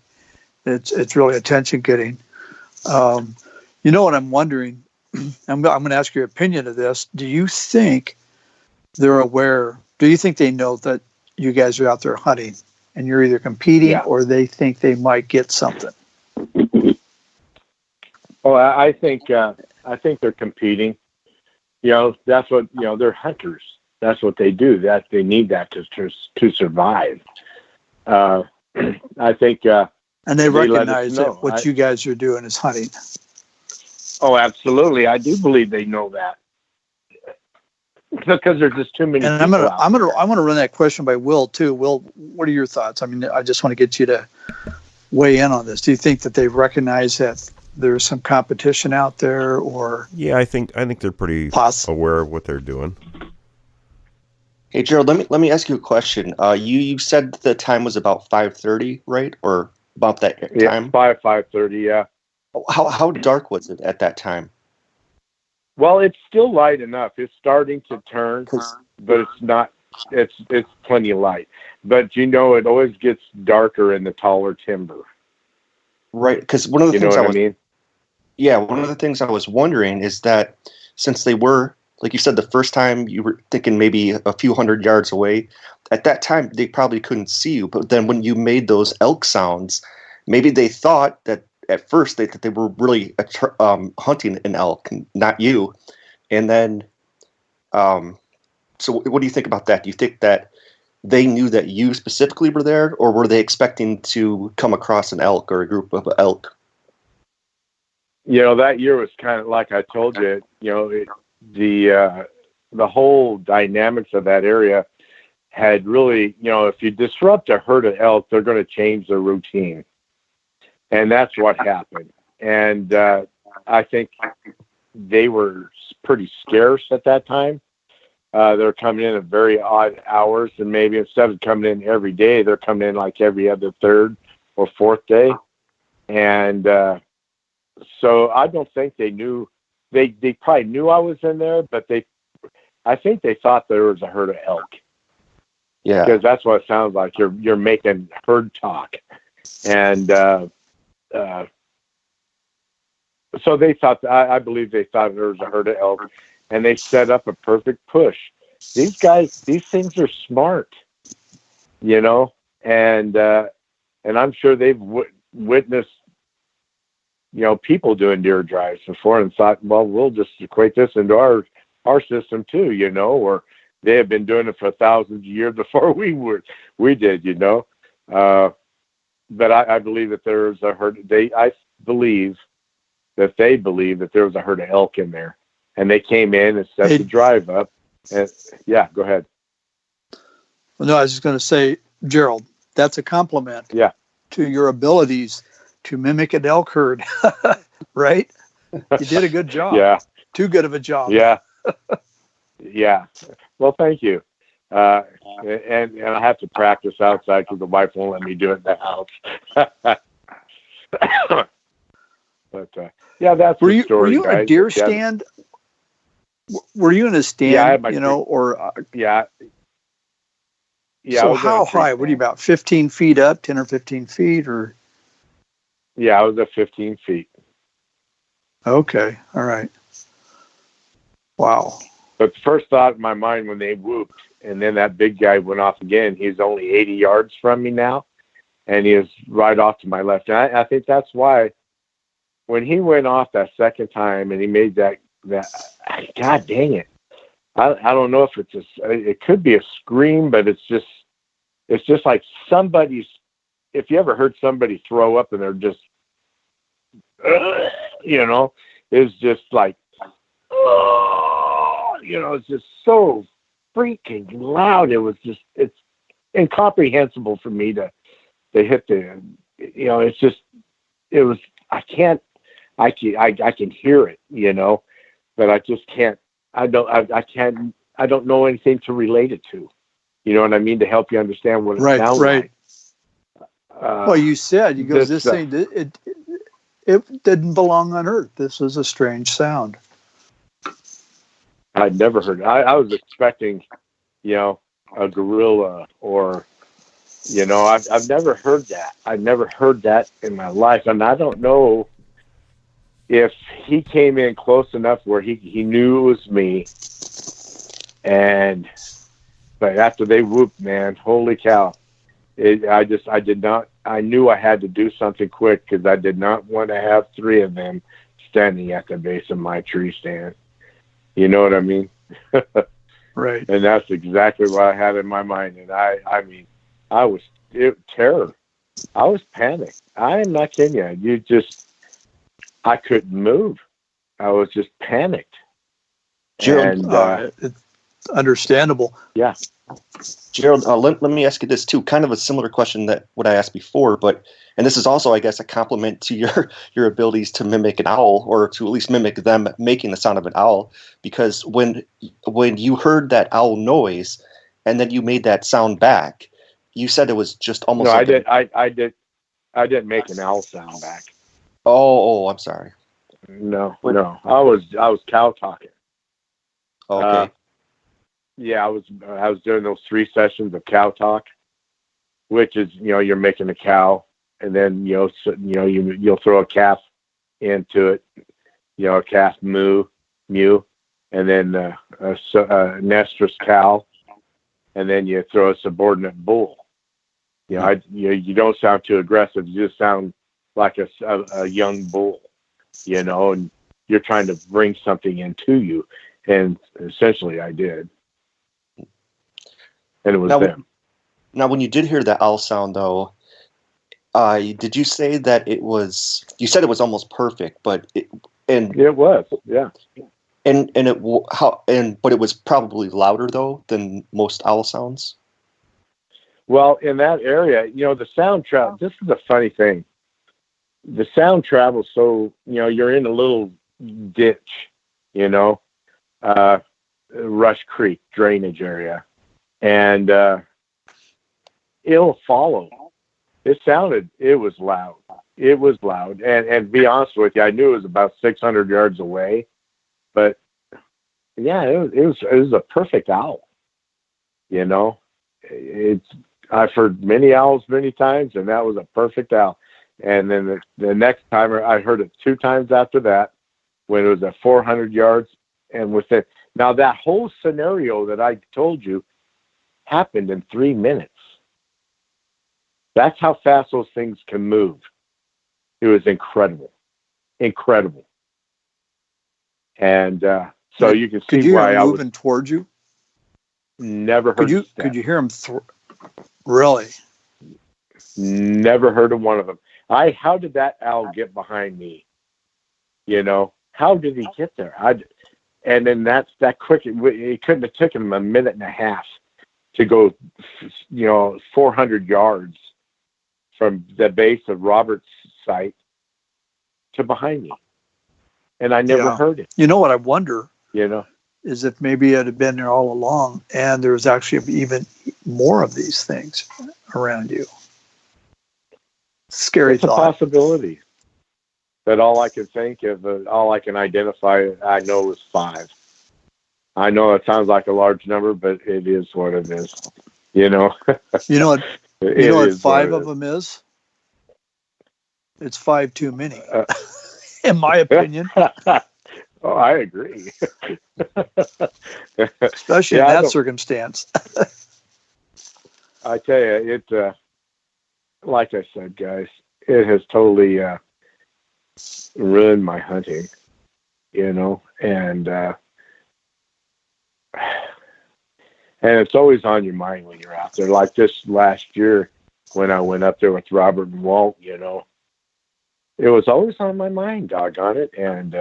it's really attention getting. You know what I'm wondering? I'm going to ask your opinion of this. Do you think they're aware? Do you think they know that you guys are out there hunting and you're either competing or they think they might get something? Well, I think they're competing. That's what they're hunters. That's what they do. That they need that to survive. I think. And they recognize that what you guys are doing is hunting. Oh, absolutely. I do believe they know that. because there's just too many. And people I want to run that question by Will too. Will, what are your thoughts? I mean, I just want to get you to weigh in on this. Do you think that they recognize that there's some competition out there, or Yeah, I think they're pretty aware of what they're doing. Hey Gerald, let me ask you a question. You said the time was about 5:30, right? Or about that time? 5:30. Yeah. How dark was it at that time? Well, it's still light enough. It's starting to turn, but it's not. It's plenty of light. But it always gets darker in the taller timber. Right, because one of the things I mean. Yeah, one of the things I was wondering is that since they were, like you said, the first time you were thinking maybe a few hundred yards away, at that time they probably couldn't see you. But then when you made those elk sounds, maybe they thought that at first that they were really hunting an elk, not you. And then, so what do you think about that? Do you think that they knew that you specifically were there, or were they expecting to come across an elk or a group of elk? That year was kind of like I told you. The whole dynamics of that area had really, if you disrupt a herd of elk, they're going to change their routine, and that's what happened. And I think they were pretty scarce at that time. They're coming in at very odd hours, and maybe instead of coming in every day, they're coming in like every other third or fourth day. And so I don't think they knew. They probably knew I was in there, but I think they thought there was a herd of elk. Yeah, because that's what it sounds like. You're making herd talk, and so they thought. I believe they thought there was a herd of elk, and they set up a perfect push. These things are smart, and I'm sure they've witnessed, people doing deer drives before and thought, well, we'll just equate this into our system too, or they have been doing it for thousands of years before we did, but I believe that there was a herd. I believe that they believe that there was a herd of elk in there, and they came in and set the drive up. And yeah, go ahead. Well, no, I was just going to say, Gerald, that's a compliment. Yeah. To your abilities to mimic an elk herd, right? You did a good job. Yeah. Too good of a job. Yeah. Yeah. Well, thank you. And I have to practice outside because the wife won't let me do it in the house. But yeah, that's the story. Were you in a deer stand? Were you in a stand? Yeah, I had my yeah. Yeah. So how high? What are you, about 15 feet up, 10 or 15 feet, or? Yeah, I was at 15 feet. Okay. All right. Wow. But the first thought in my mind when they whooped, and then that big guy went off again, he's only 80 yards from me now, and he is right off to my left. And I think that's why when he went off that second time and he made that God dang it. I don't know if it could be a scream, but it's just like somebody's, if you ever heard somebody throw up and they're just, it's just like, it's just so freaking loud. It was just, it's incomprehensible for me to hit it's just, it was, I can hear it, but I just can't, I don't know anything to relate it to. You know what I mean? To help you understand what it sounds like. Well, you said, this thing, it didn't belong on Earth. This was a strange sound. I'd never heard it. I was expecting, a gorilla or, I've never heard that. I've never heard that in my life. And I don't know if he came in close enough where he knew it was me. But after they whooped, man, holy cow. I knew I had to do something quick because I did not want to have three of them standing at the base of my tree stand. You know what I mean? Right. And that's exactly what I had in my mind. And I was terror. I was panicked. I am not kidding you. I couldn't move. I was just panicked. Gerald, Understandable. Yeah. Gerald, let me ask you this too. Kind of a similar question that what I asked before, and this is also, I guess, a compliment to your abilities to mimic an owl, or to at least mimic them making the sound of an owl. Because when you heard that owl noise, and then you made that sound back, you said it was just almost. No, like I didn't make an owl sound back. Oh, I'm sorry. No. I was cow talking. Okay. Yeah, I was doing those 3 sessions of cow talk, which is, you're making a cow, and then you'll throw a calf into it, a calf mew, and then a nestrous cow, and then you throw a subordinate bull. You don't sound too aggressive. You just sound like a young bull, and you're trying to bring something into you, and essentially I did. And it was them. Now, when you did hear that owl sound, though, did you say that it was? You said it was almost perfect, but it was, yeah. But it was probably louder though than most owl sounds. Well, in that area, the sound travel. This is a funny thing. The sound travels so you're in a little ditch, Rush Creek drainage area. And it'll follow. It was loud. It was loud. And to be honest with you, I knew it was about 600 yards away. But yeah, it was a perfect owl. I've heard many owls many times, and that was a perfect owl. And then the next time I heard it 2 times after that, when it was at 400 yards, and with it. Now that whole scenario that I told you happened in 3 minutes. That's how fast those things can move. It was incredible. And so you can see why I was moving towards you. Never heard. Could you hear him? Really? Never heard of one of them. How did that owl get behind me? How did he get there? And then that quick. It couldn't have taken him a minute and a half to go, 400 yards from the base of Robert's site to behind me. And I never heard it. You know what I wonder? Is if maybe it had been there all along, and there's actually even more of these things around you. Scary thought. It's a possibility. But all I can think of, all I can identify, I know is 5. I know it sounds like a large number, but it is what it is. You know what 5 of them is? It's 5 too many, in my opinion. Oh, I agree. Especially in that circumstance. I tell you, it, like I said, guys, it has totally ruined my hunting, and it's always on your mind when you're out there. Like this last year when I went up there with Robert and Walt, it was always on my mind, doggone it. And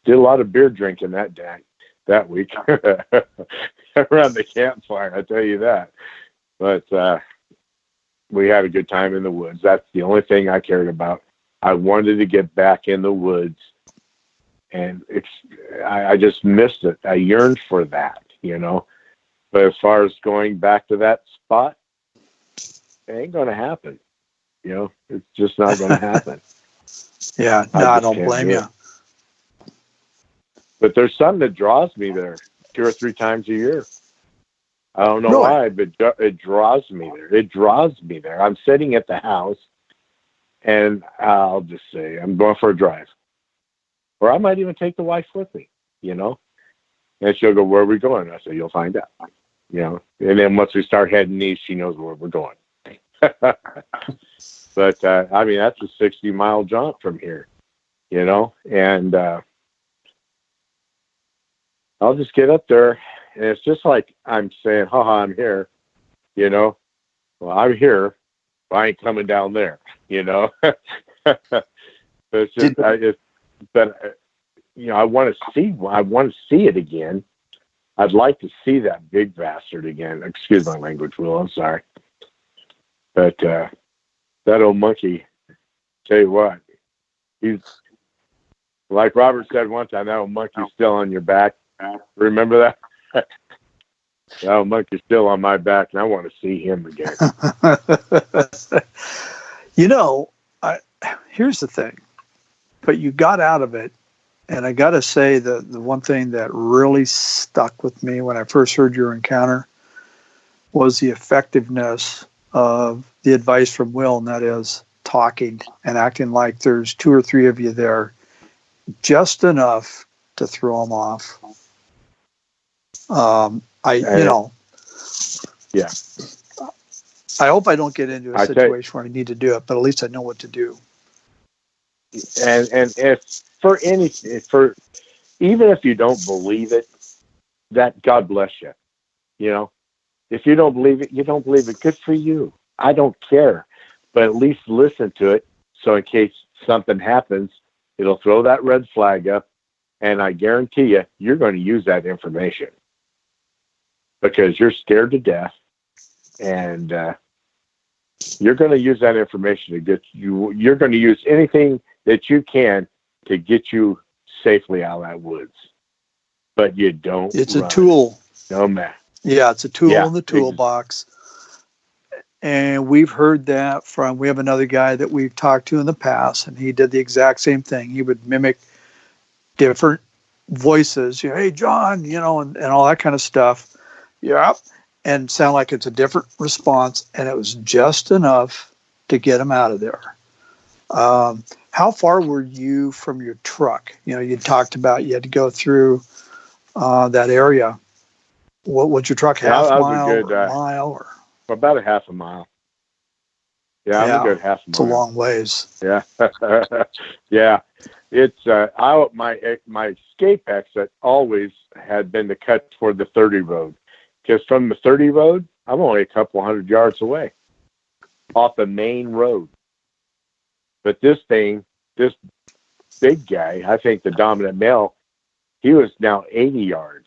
did a lot of beer drinking that week around the campfire, I tell you that. But we had a good time in the woods. That's the only thing I cared about. I wanted to get back in the woods, and I just missed it. I yearned for that, But as far as going back to that spot, it ain't going to happen. It's just not going to happen. Yeah, I don't blame you. But there's something that draws me there 2 or 3 times a year. I don't know why, but it draws me there. It draws me there. I'm sitting at the house, and I'll just say, I'm going for a drive. Or I might even take the wife with me, And she'll go, where are we going? I say, you'll find out. And then once we start heading east, she knows where we're going. But, that's a 60-mile jaunt from here, And I'll just get up there, and it's just like I'm saying, I'm here, Well, I'm here, but I ain't coming down there, But it's just, I want to see it again. I'd like to see that big bastard again. Excuse my language, Will. I'm sorry. But that old monkey, tell you what, he's like Robert said one time, that old monkey's still on your back. Remember that? That old monkey's still on my back, and I want to see him again. Here's the thing. But you got out of it. And I got to say, the one thing that really stuck with me when I first heard your encounter was the effectiveness of the advice from Will, and that is talking and acting like there's 2 or 3 of you there, just enough to throw them off. Yeah. I hope I don't get into a situation where I need to do it, but at least I know what to do. And if even if you don't believe it, that God bless you. If you don't believe it, you don't believe it. Good for you. I don't care, but at least listen to it. So in case something happens, it'll throw that red flag up, and I guarantee you're going to use that information because you're scared to death, and you're going to use that information to get you. You're going to use anything that you can to get you safely out of that woods. But you don't. It's run. A tool. No man. Yeah, it's a tool in the toolbox. And we've heard that we have another guy that we've talked to in the past, and he did the exact same thing. He would mimic different voices, hey, John, and all that kind of stuff. Yeah. And sound like it's a different response. And it was just enough to get him out of there. How far were you from your truck? You talked about you had to go through that area. What was your truck, half mile or a mile? Or? About a half a mile. Yeah, I'm a good half a mile. It's a long ways. Yeah. Yeah. It's my escape exit always had been to cut toward the 30 road. Because from the 30 road, I'm only a couple 100 yards away off the main road. But this big guy, I think the dominant male, he was now 80 yards.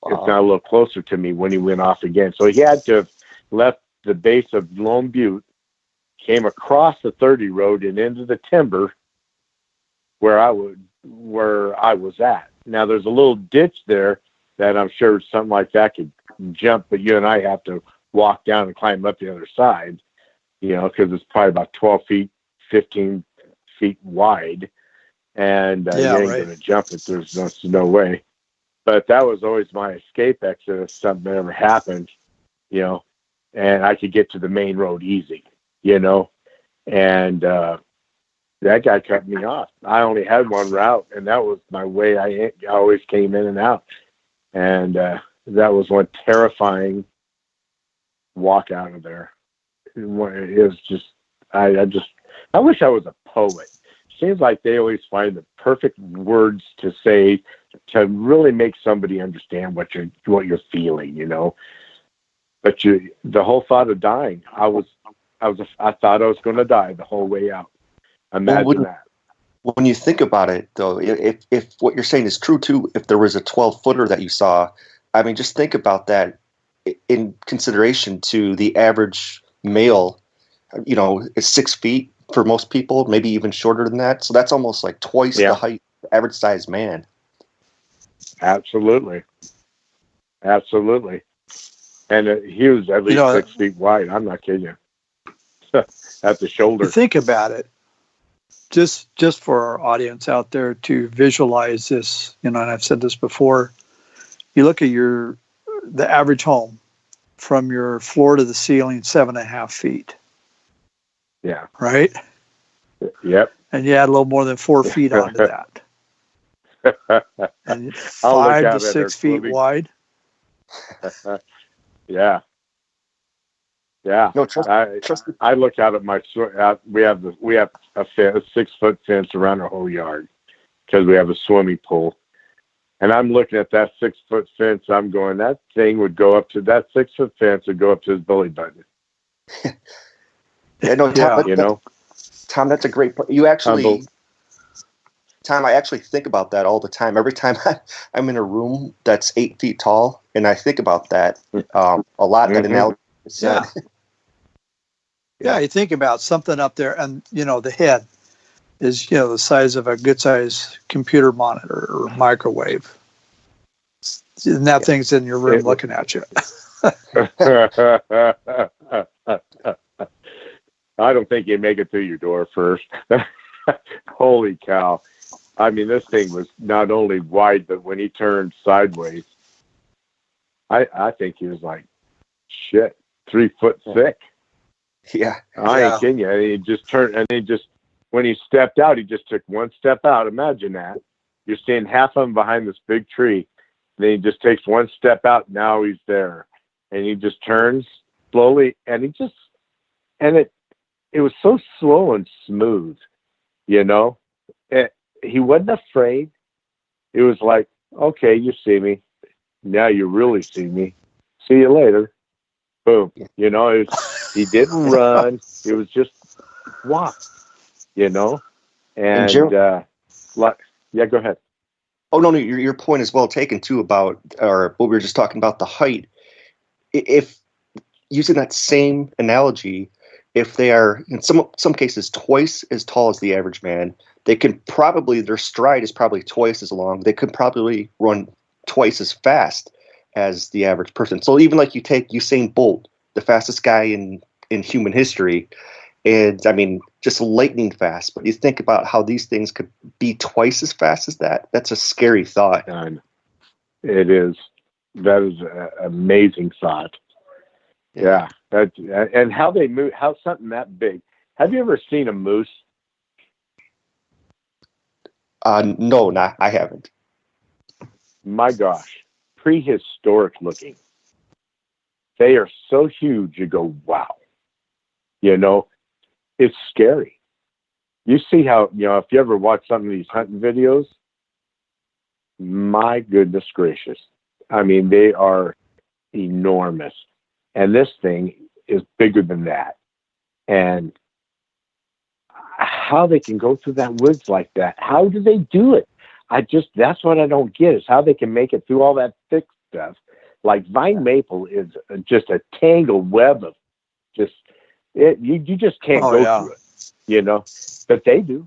Wow. It's now a little closer to me when he went off again. So he had to have left the base of Lone Butte, came across the 30 road and into the timber where I was at. Now there's a little ditch there that I'm sure something like that could jump, but you and I have to walk down and climb up the other side, because it's probably about 12 feet, 15 feet wide. And you ain't going to jump it. There's no way. But that was always my escape exit if something ever happened, and I could get to the main road easy, and that guy cut me off. I only had one route, and that was my way. I always came in and out. And that was one terrifying walk out of there. It was just, I wish I was a poet. Seems like they always find the perfect words to say to really make somebody understand what you're feeling, But the whole thought of dying, I thought I was going to die the whole way out. Imagine that. When you think about it, though, if what you're saying is true too, if there was a 12-footer that you saw, I mean, just think about that in consideration to the average male. Is 6 feet for most people, maybe even shorter than that. So that's almost like twice the height of the average sized man. Absolutely. And he was at least 6 feet wide. I'm not kidding you. At the shoulder. Think about it. Just for our audience out there to visualize this, and I've said this before, you look at the average home from your floor to the ceiling, 7.5 feet. Yeah. Right? Yep. And you add a little more than 4 feet onto that. And 5 to 6 feet wide. Yeah. Yeah. No, trust I look out at we have a 6-foot fence around our whole yard because we have a swimming pool. And I'm looking at that 6-foot fence. I'm going, that thing would go up to that 6-foot fence would go up to his belly button. Yeah, no, Tom, Tom, that's a great point. You actually, Tom, I actually think about that all the time. Every time I'm in a room that's 8 feet tall, and I think about that a lot. That analogy is said. Yeah, you think about something up there, and the head is the size of a good size computer monitor or microwave. And that thing's in your room looking at you. I don't think you make it through your door first. Holy cow. I mean, this thing was not only wide, but when he turned sideways, I think he was like, shit, 3 foot thick. Yeah. I ain't kidding you. And he just turned, and when he stepped out, he just took one step out. Imagine that. You're seeing half of him behind this big tree. And then he just takes one step out. Now he's there. And he just turns slowly. And it was so slow and smooth, he wasn't afraid. It was like, okay, you see me. Now you really see me. See you later. Boom. He didn't run. It was just walk, And go ahead. Oh, no, your point is well taken, too, about what we were just talking about, the height. If using that same analogy, if they are, in some cases, twice as tall as the average man, they can probably, their stride is probably twice as long. They could probably run twice as fast as the average person. So even like you take Usain Bolt, the fastest guy in human history, and I mean, just lightning fast. But you think about how these things could be twice as fast as that. That's a scary thought. It is. That is an amazing thought. Yeah. And how they move, how something that big. Have you ever seen a moose? No, I haven't. My gosh, prehistoric looking. They are so huge, you go, wow. It's scary. You see how, if you ever watch some of these hunting videos, my goodness gracious. I mean, they are enormous. And this thing is bigger than that. And how they can go through that woods like that, how do they do it? That's what I don't get, is how they can make it through all that thick stuff. Like vine maple is just a tangled web of just, you just can't go through it, but they do.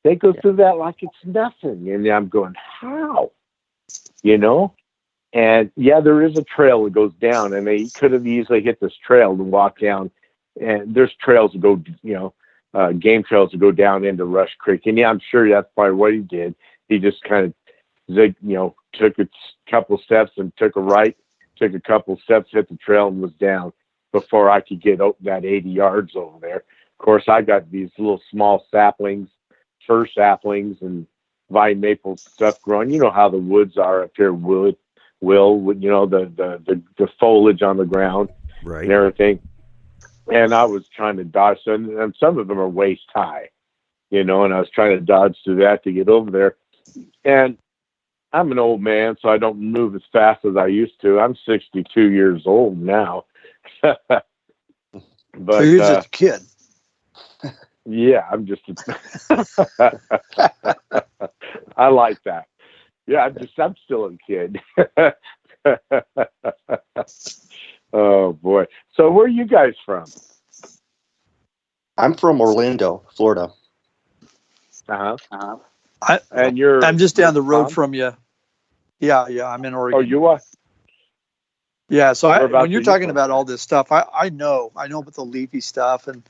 They go through that like it's nothing. And I'm going, how? And there is a trail that goes down, and they could have easily hit this trail and walked down. And there's trails that go, game trails that go down into Rush Creek. And I'm sure that's probably what he did. He just kind of took a couple steps and took a right, took a couple steps, hit the trail, and was down before I could get that 80 yards over there. Of course, I got these little small saplings, fir saplings, and vine maple stuff growing. You know how the woods are up here, the foliage on the ground, right, and everything. And I was trying to dodge, and some of them are waist high, and I was trying to dodge through that to get over there. And I'm an old man, so I don't move as fast as I used to. I'm 62 years old now. But so you're just a kid. Yeah, I'm just I like that. Yeah, I'm still a kid. Oh boy. So where are you guys from? I'm from Orlando, Florida. I'm just down the road from you. Yeah, I'm in Oregon. Oh, you are? Yeah, so when you're talking about all this stuff, I know about the leafy stuff, and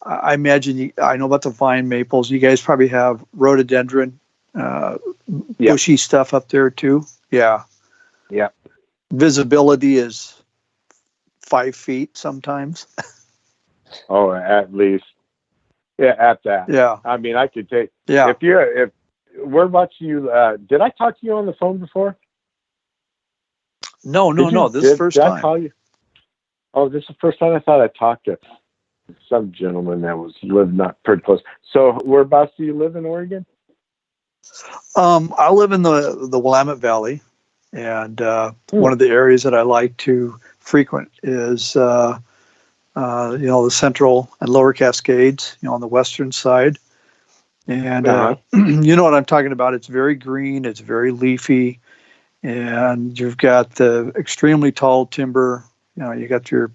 I imagine I know about the vine maples. You guys probably have rhododendron, bushy stuff up there too. Yeah. Yeah. Visibility is 5 feet sometimes. Oh, at least. Yeah, at that. Yeah. I mean, I could take. Yeah. Whereabouts you? Did I talk to you on the phone before? No. This is the first time. Did I call you? Oh, this is the first time I thought I talked to some gentleman that lived not pretty close. So, whereabouts do you live in Oregon? I live in the Willamette Valley, and one of the areas that I like to frequent is the Central and Lower Cascades, on the western side. And Uh-huh. you know what I'm talking about. It's very green. It's very leafy. And you've got the extremely tall timber. You know, you got your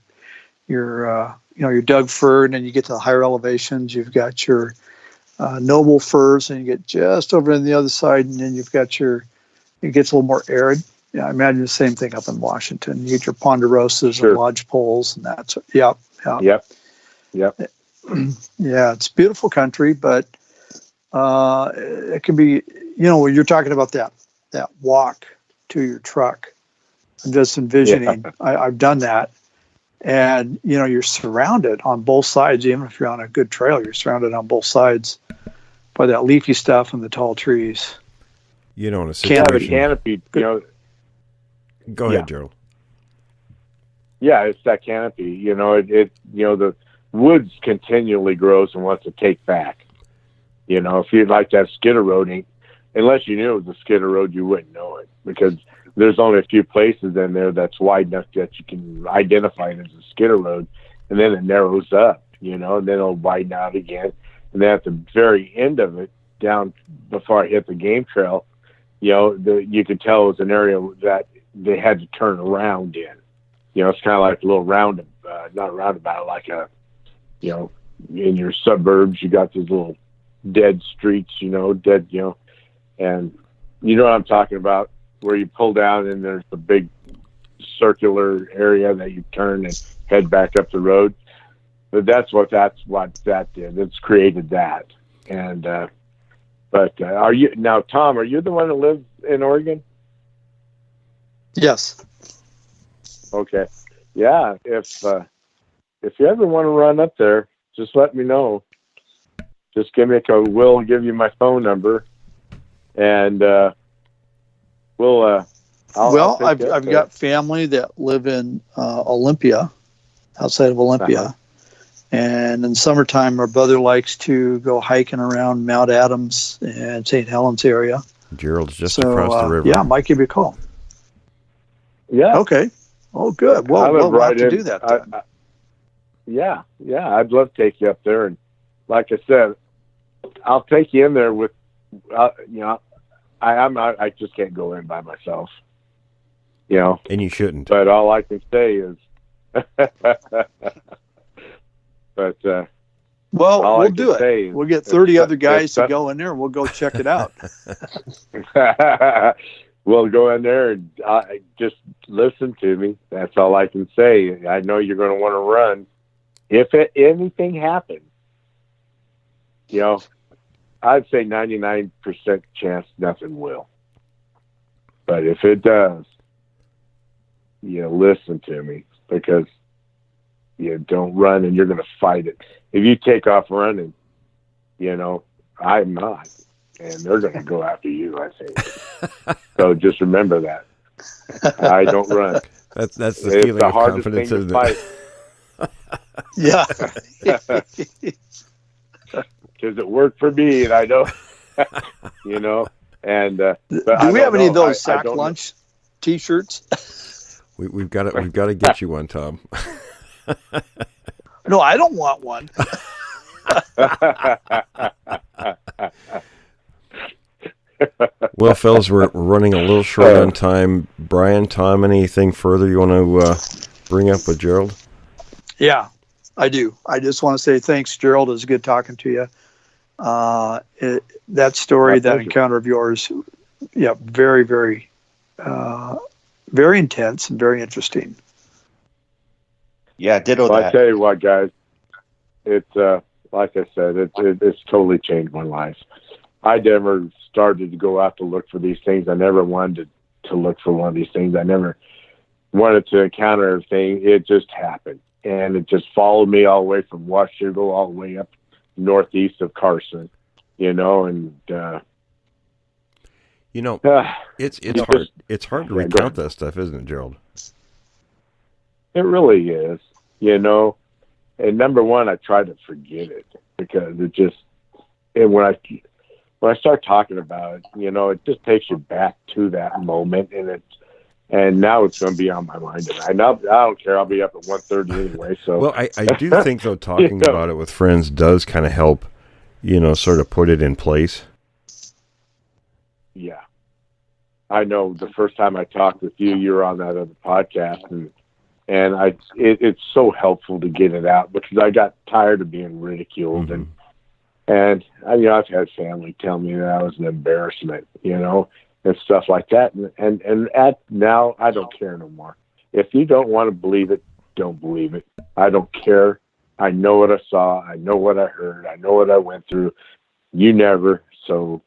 Doug fir, and then you get to the higher elevations. You've got your noble firs, and you get just over on the other side, and then you've got it gets a little more arid. Yeah, I imagine the same thing up in Washington. You get your ponderosas Sure. and lodgepoles, and that's yeah. Yep. Yeah, it's beautiful country, but it can be, when you're talking about that walk to your truck. I'm just envisioning. Yeah. I've done that, and you're surrounded on both sides. Even if you're on a good trail, you're surrounded on both sides by that leafy stuff and the tall trees. In a Yeah, the situation. canopy. Go ahead, Gerald. Yeah, it's that canopy. The woods continually grows and wants to take back. If you'd like that skidder road, unless you knew it was a skidder road, you wouldn't know it, because there's only a few places in there that's wide enough that you can identify it as a skidder road, and then it narrows up, and then it'll widen out again. And then at the very end of it, down before I hit the game trail, you could tell it was an area that they had to turn around in. It's kind of like a little not a roundabout, like in your suburbs, you got these little dead streets, and you know what I'm talking about, where you pull down and there's the big circular area that you turn and head back up the road. But that's what that did. It's created that. And but are you now, Tom? Are you the one that lives in Oregon? Yes. Okay. Yeah. If you ever want to run up there, just let me know. Just give me a call. We'll give you my phone number, and I've got family that live in Olympia, outside of Olympia. Uh-huh. And in summertime, my brother likes to go hiking around Mount Adams and St. Helens area. Gerald's just across the river. Yeah, I might give you a call. Yeah. Okay. Oh, good. Well, we'll have to do that then. Yeah. I'd love to take you up there, and like I said, I'll take you in there with, I just can't go in by myself, And you shouldn't. But all I can say is, we'll do it. We'll get 30 other guys to go in there, and we'll go check it out. We'll go in there and just listen to me. That's all I can say. I know you're going to want to run. If anything happens, I'd say 99% chance nothing will. But if it does, listen to me, because don't run and you're going to fight it. If you take off running, I'm not, and they're going to go after you, I think. So just remember that. I don't run. That's the feeling of confidence, isn't it? Yeah. Because it worked for me, and I know, And do we have any of those sack lunch T-shirts? We've got to get you one, Tom. No, I don't want one. Well, fellas, we're running a little short on time. Brian, Tom, anything further you want to bring up with Gerald? Yeah, I do. I just want to say thanks, Gerald. It was good talking to you. That story, that encounter of yours, very, very, very intense and very interesting. Yeah, ditto that. I tell you what, guys, it's like I said, it's totally changed my life. I never started to go out to look for these things. I never wanted to look for one of these things. I never wanted to encounter a thing. It just happened, and it just followed me all the way from Washington all the way up northeast of Carson, and it's hard. It's hard to recount that stuff, isn't it, Gerald? It really is, And number one, I try to forget it, because it just, and when I start talking about it, it just takes you back to that moment, and now it's going to be on my mind. And I don't care. I'll be up at 1:30 anyway. So well, I do think though talking about it with friends does kind of help sort of put it in place? Yeah. I know the first time I talked with you, you were on that other podcast, and it's so helpful to get it out because I got tired of being ridiculed, and I've had family tell me that I was an embarrassment, and stuff like that, and at now I don't care no more. If you don't want to believe it, don't believe it. I don't care. I know what I saw. I know what I heard. I know what I went through. You never. So,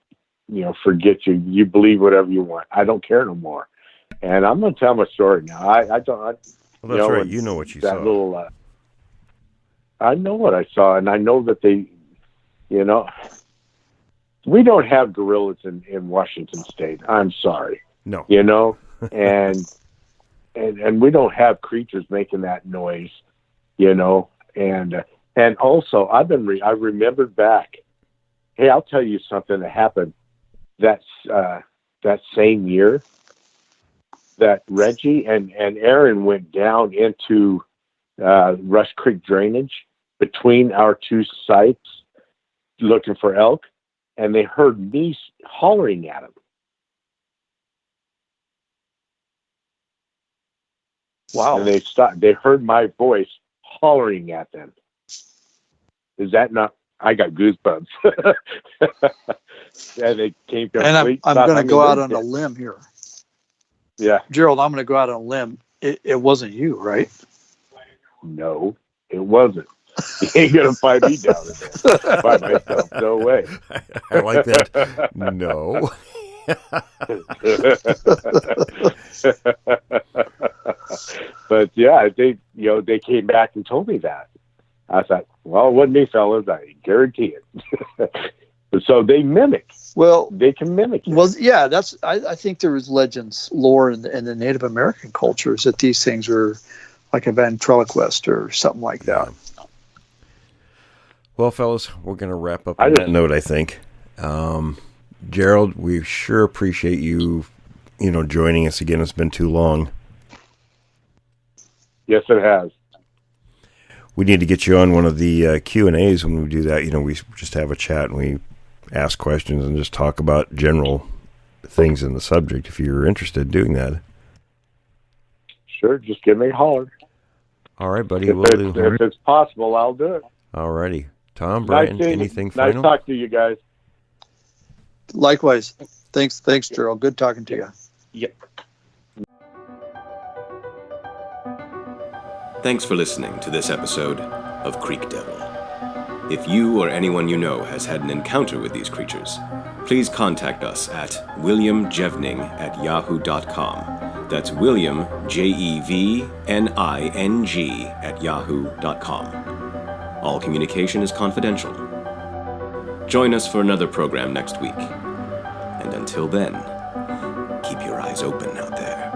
forget you. You believe whatever you want. I don't care no more. And I'm going to tell my story now. I don't. Well, that's right. You know what you saw. I know what I saw, and I know that they, we don't have gorillas in Washington State. I'm sorry. No. And we don't have creatures making that noise, and also I remembered back. Hey, I'll tell you something that happened that same year that Reggie and Aaron went down into Rush Creek drainage between our two sites looking for elk, and they heard me hollering at them. Wow. And they stopped. They heard my voice hollering at them. Is that not? I got goosebumps. And they came to. And I'm going to go out on a limb here. Yeah, Gerald, I'm going to go out on a limb. It wasn't you, right? No, it wasn't. You ain't going to find me down there by myself. No way. I like that. No. But yeah, they came back and told me that. I thought, well, it wasn't me, fellas. I guarantee it. So they mimic. Well, they can mimic it. Well, yeah, I think there was legends, lore in the Native American cultures that these things were like a ventriloquist or something like that. Well, fellas, we're going to wrap up on that note, I think. Gerald, we sure appreciate you, joining us again. It's been too long. Yes, it has. We need to get you on one of the Q&As when we do that. We just have a chat and we ask questions and just talk about general things in the subject if you're interested in doing that. Sure, just give me a holler. All right, buddy. If it's possible, I'll do it. All righty. Tom, Brian, anything final? Nice talking to you guys. Likewise. Thanks, Gerald. Good talking to you. Yep. Thanks for listening to this episode of Creek Devil. If you or anyone you know has had an encounter with these creatures, please contact us at williamjevning@yahoo.com. That's William, Jevning, @yahoo.com. All communication is confidential. Join us for another program next week. And until then, keep your eyes open out there.